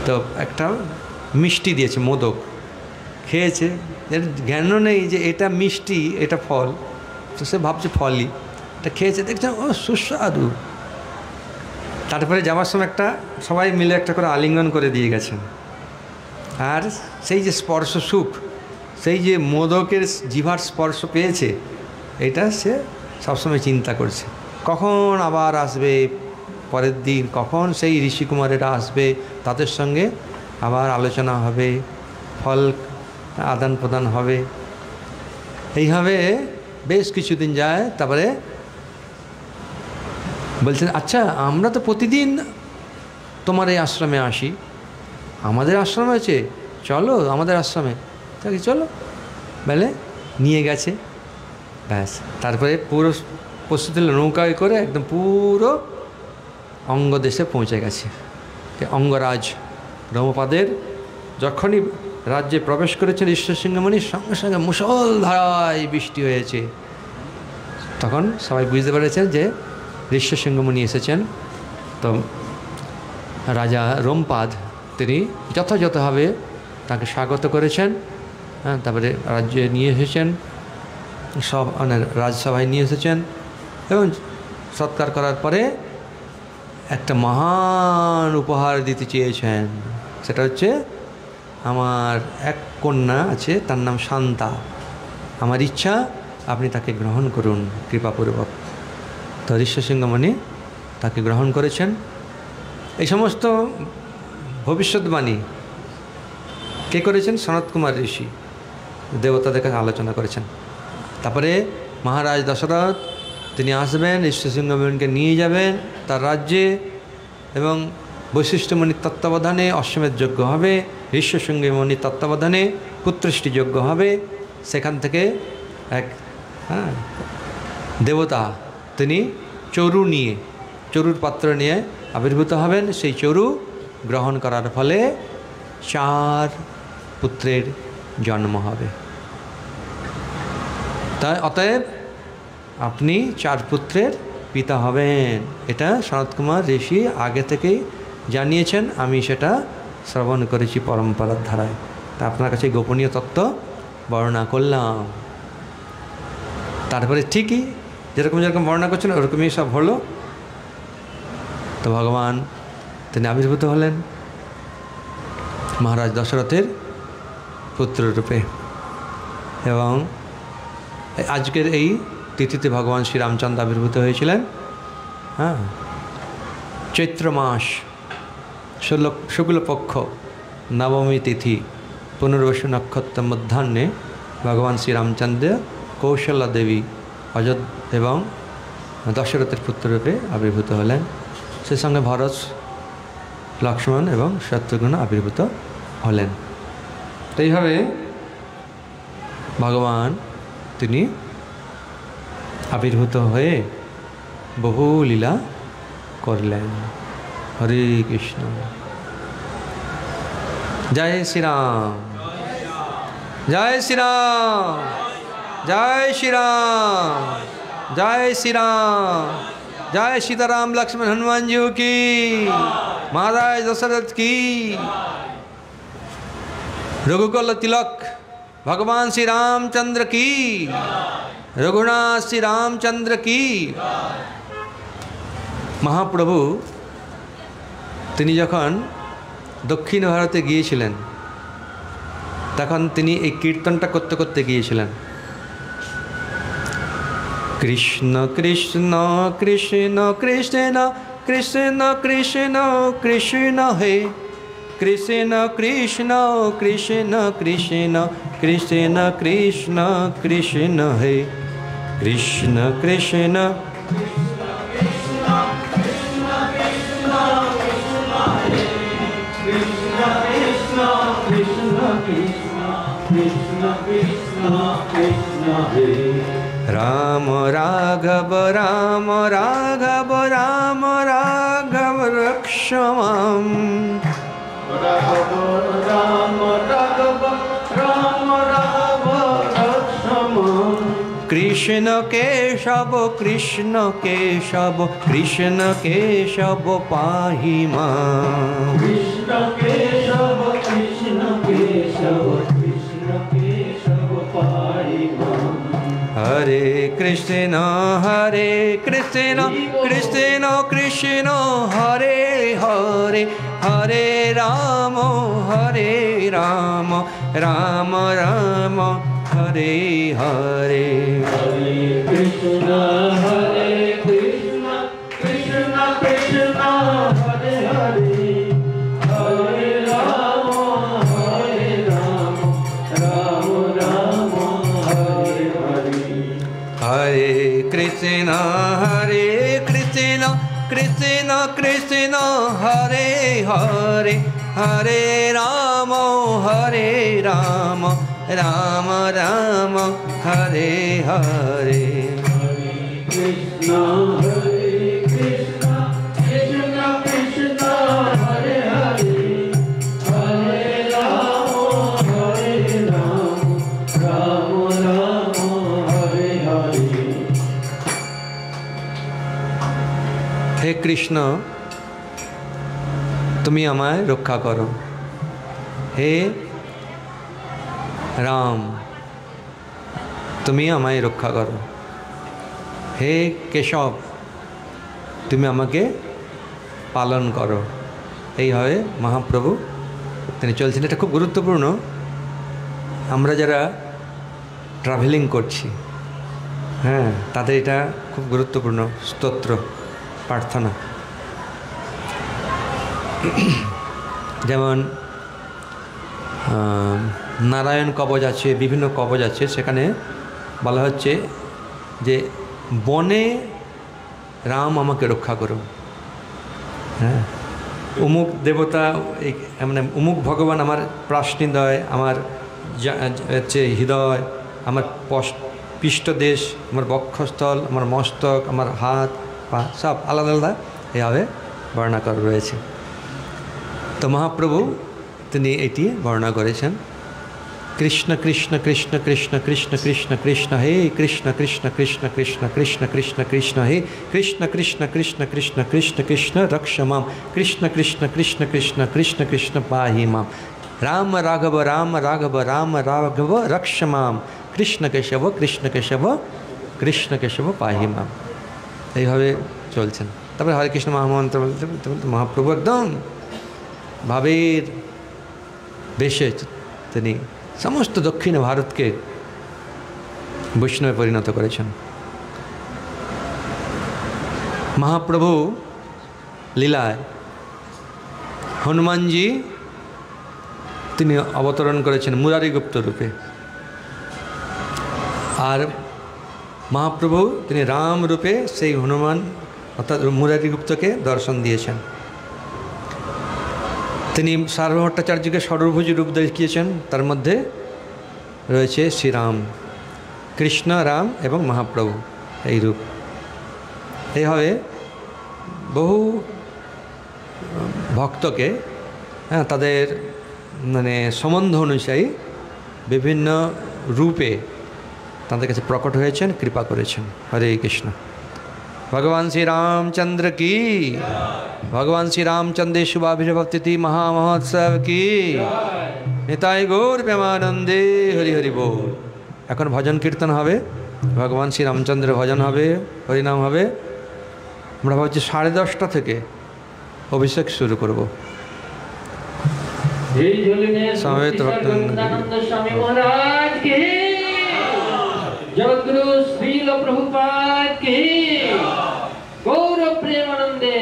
তো একটা মিষ্টি দিয়েছে, মোদক খেয়েছে, এর জ্ঞানও নেই যে এটা মিষ্টি, এটা ফল। তো সে ভাবছে ফলই, এটা খেয়েছে, দেখছে ও সুস্বাদু। তারপরে যাওয়ার সময় একটা সবাই মিলে একটা করে আলিঙ্গন করে দিয়ে গেছেন। আর সেই যে স্পর্শ সুখ, সেই যে মোদকের জিভার স্পর্শ পেয়েছে, এটা সে সবসময় চিন্তা করছে, কখন আবার আসবে পরের দিন, কখন সেই ঋষিকুমারেরা আসবে, তাদের সঙ্গে আবার আলোচনা হবে, ফল আদান প্রদান হবে। এইভাবে বেশ কিছুদিন যায়। তারপরে বলছেন, আচ্ছা আমরা তো প্রতিদিন তোমার এই আশ্রমে আসি, আমাদের আশ্রম আছে, চলো আমাদের আশ্রমে। তাকে চলো বলে নিয়ে গেছে। ব্যাস, তারপরে পুরো প্রস্তুতি নৌকায় করে একদম পুরো অঙ্গদেশে পৌঁছে গেছে। অঙ্গরাজ ব্রহ্মপাদের যখনই রাজ্যে প্রবেশ করেছেন ঋষ্যশৃঙ্গ মুনি, সঙ্গে সঙ্গে মুষলধারায় বৃষ্টি হয়েছে। তখন সবাই বুঝতে পেরেছেন যে ঋষ্যশৃঙ্গ মুনি এসেছেন। তো রাজা রোমপাদ তিনি যথাযথভাবে তাকে স্বাগত করেছেন। তারপরে রাজ্যে নিয়ে এসেছেন, সব রাজসভায় নিয়ে এসেছেন এবং সৎকার করার পরে একটা মহান উপহার দিতে চেয়েছেন। সেটা হচ্ছে, আমার এক কন্যা আছে, তার নাম শান্তা, আমার ইচ্ছা আপনি তাকে গ্রহণ করুন কৃপাপূর্বক। তো ঋষ্যশৃঙ্গ মুনি তাকে গ্রহণ করেছেন। এই সমস্ত ভবিষ্যৎবাণী কে করেছেন? সনত কুমার ঋষি দেবতাদের কাছে আলোচনা করেছেন। তারপরে মহারাজ দশরথ তিনি আসবেন, ঋষ্যশৃঙ্গ মুনিকে নিয়ে যাবেন তার রাজ্যে এবং বৈশিষ্ট্য মুনির তত্ত্বাবধানে অশ্বমেধ যজ্ঞ হবে, ঋষ্যশৃঙ্গ মুনির তত্ত্বাবধানে পুত্রষ্টি যজ্ঞ হবে। সেখান থেকে এক দেবতা তিনি চরুর পাত্র নিয়ে আবির্ভূত হবেন। সেই চরু গ্রহণ করার ফলে 4 পুত্রের জন্ম হবে। তাই অতএব আপনি 4 পুত্রের পিতা হবেন, এটা সনত কুমার ঋষি আগে থেকেই জানিয়েছেন। আমি সেটা শ্রবণ করেছি পরম্পরার ধারায়, তা আপনার কাছে গোপনীয় তত্ত্ব বর্ণনা করলাম। তারপরে ঠিকই যেরকম বর্ণনা করছেন ওরকমই সব হলো। তো ভগবান তিনি আবির্ভূত হলেন মহারাজ দশরথের পুত্ররূপে এবং আজকের এই তিথিতে ভগবান শ্রীরামচন্দ্র আবির্ভূত হয়েছিলেন। চৈত্র মাস শুক্লপক্ষ নবমী তিথি পুনর্বসু নক্ষত্র মধ্যাহ্নে ভগবান শ্রীরামচন্দ্র কৌশল্যা দেবী এবং দশরথের পুত্ররূপে আবির্ভূত হলেন। সে সঙ্গে ভরত, লক্ষ্মণ এবং শত্রুঘ্ন আবির্ভূত হলেন। তো এইভাবে ভগবান তিনি আবির্ভূত হয়ে বহু লীলা করলেন। হরে কৃষ্ণ। জয় শ্রীরাম, জয় শ্রীরাম, জয় শ্রীরাম, জয় শ্রীরাম, जय सीताराम लक्ष्मण हनुमान जी की, महाराज दशरथ की, रघुकुल तिलक भगवान श्री रामचंद्र की, रघुनाथ श्री रामचंद्र की। महाप्रभु তিনি যখন দক্ষিণ ভারতে গিয়েছিলেন তখন তিনি এই কীর্তনটা করতে করতে গিয়েছিলেন। कृष्ण कृष्ण कृष्ण कृष्ण कृष्ण कृष्ण कृष्ण हे, कृष्ण कृष्ण कृष्ण कृष्ण कृष्ण कृष्ण कृष्ण हे, कृष्ण कृष्ण राम राघव राम राघव राम राघव रक्ष माम्, राघव राम राघव राम राघव रक्ष माम्, कृष्ण केशव कृष्ण केशव कृष्ण केशव पाहि माम्, कृष्ण केशव कृष्ण केशव कृष्ण केशव पाहि माम्। हरे कृष्ण कृष्ण कृष्ण हरे हरे, हरे राम राम राम राम हरे हरे। हरे कृष्ण कृष्ण कृष्ण हरे हरे, हरे राम राम राम हरे हरे। हरे कृष्ण कृष्ण कृष्ण हरे हरे, हरे राम राम राम राम हरे हरे। हरे कृष्ण कृष्ण कृष्ण हरे हरे, हरे राम राम राम हरे हरे। हे कृष्ण তুমি আমায় রক্ষা করো, হে রাম তুমি আমায় রক্ষা করো, হে কেশব তুমি আমাকে পালন করো। এইভাবে মহাপ্রভু তিনি চলছেন। এটা খুব গুরুত্বপূর্ণ। আমরা যারা ট্রাভেলিং করছি, হ্যাঁ, তাদের এটা খুব গুরুত্বপূর্ণ স্তোত্র প্রার্থনা। যেমন নারায়ণ কবচ আছে, বিভিন্ন কবচ আছে, সেখানে বলা হচ্ছে যে বনে রাম আমাকে রক্ষা করো, হ্যাঁ, অমুক দেবতা মানে অমুক ভগবান আমার প্রাশ্নিদয়, আমার হচ্ছে হৃদয়, আমার পৃষ্ঠদেশ, আমার বক্ষস্থল, আমার মস্তক, আমার হাত পা সব আলাদা আলাদা এভাবে বর্ণনা করা রয়েছে। তো মহাপ্রভু তিনি এটি বর্ণনা করেছেন। কৃষ্ণ কৃষ্ণ কৃষ্ণ কৃষ্ণ কৃষ্ণ কৃষ্ণ কৃষ্ণ হে, কৃষ্ণ কৃষ্ণ কৃষ্ণ কৃষ্ণ কৃষ্ণ কৃষ্ণ কৃষ্ণ হে, কৃষ্ণ কৃষ্ণ কৃষ্ণ কৃষ্ণ কৃষ্ণ কৃষ্ণ রক্ষ মাম, কৃষ্ণ কৃষ্ণ কৃষ্ণ কৃষ্ণ কৃষ্ণ কৃষ্ণ পাহি মাম, রাম রাঘব রাম রাঘব রাম রাঘব রক্ষ মাম, কৃষ্ণ কেশব কৃষ্ণ কেশব কৃষ্ণ কেশব পাহি মাম। এইভাবে চলছেন। তারপরে হরে কৃষ্ণ মহামন্ত্র বলতে বলতে মহাপ্রভু একদম ভাবের বেশে তিনি সমস্ত দক্ষিণ ভারতকে বৈষ্ণবে পরিণত করেছেন। মহাপ্রভু লীলায় হনুমানজি তিনি অবতরণ করেছেন মুরারিগুপ্ত রূপে, আর মহাপ্রভু তিনি রাম রূপে সেই হনুমান অর্থাৎ মুরারিগুপ্তকে দর্শন দিয়েছেন। তিনি সার্বভট্টাচার্যকে ষড়ভুজ রূপ দেখিয়েছেন, তার মধ্যে রয়েছে শ্রীরাম, কৃষ্ণ, রাম এবং মহাপ্রভু এই রূপ। এইভাবে বহু ভক্তকে তাদের মানে সম্বন্ধ অনুযায়ী বিভিন্ন রূপে তাদের কাছে প্রকট হয়েছেন, কৃপা করেছেন। হরে কৃষ্ণ। ভগবান শ্রী রামচন্দ্র কি, ভগবান শ্রী রামচন্দ্রের শুভাভিভক্তি মহামহোৎসব কি, নিতাই গৌর প্রেমানন্দে হরি হরি বল। এখন ভজন কীর্তন হবে, ভগবান শ্রী রামচন্দ্রের ভজন হবে, হরিনাম হবে। আমরা ভাবছি 10:30 থেকে অভিষেক শুরু করব। সমবেত ভক্তানন্দ স্বামী মহারাজ কি, জগদ্গুরু শ্রীল প্রভুপাদ কি, গৌর প্রেমানন্দে।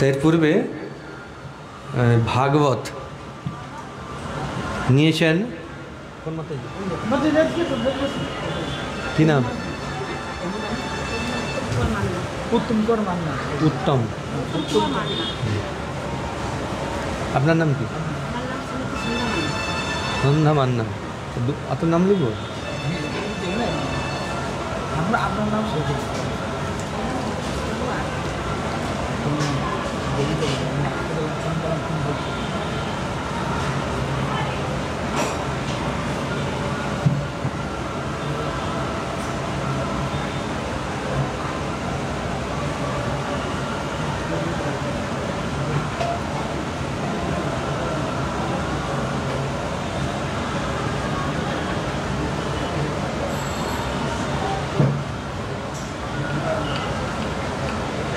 এর পূর্বে ভাগবত নিয়েছেন, কি নাম? উত্তম। আপনার নাম কি? সন্ধ্যা মান্না। আপনার নাম লিখব? আপনার নাম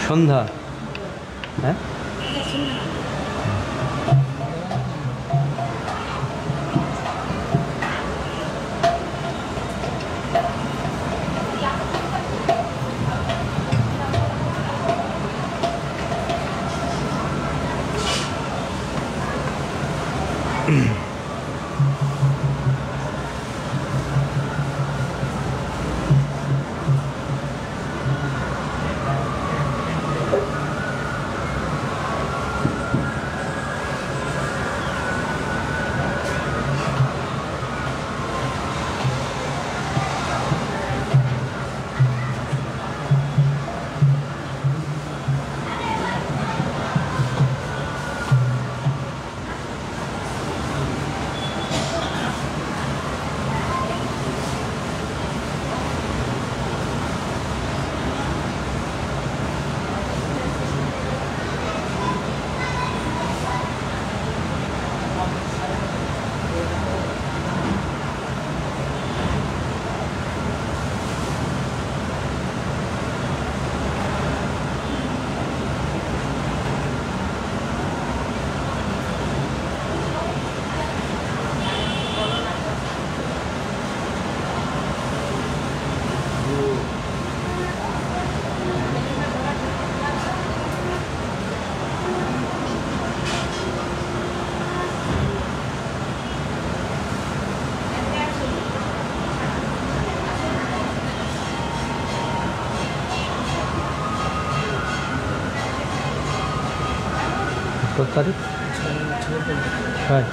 সন্ধ্যা। হ্যাঁ, কত তারিখ? 6।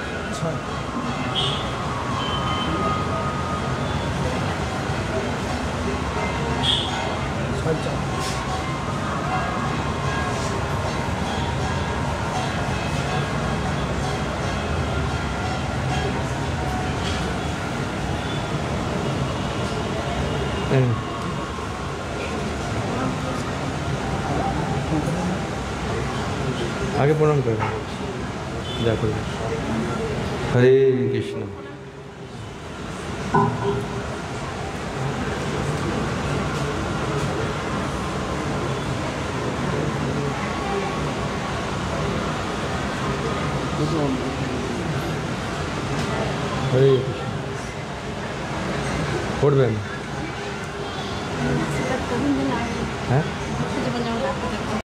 आगे प्रणाम कर जा कर। हरे कृष्ण। हरे कृष्ण। पढ़बेन? हाँ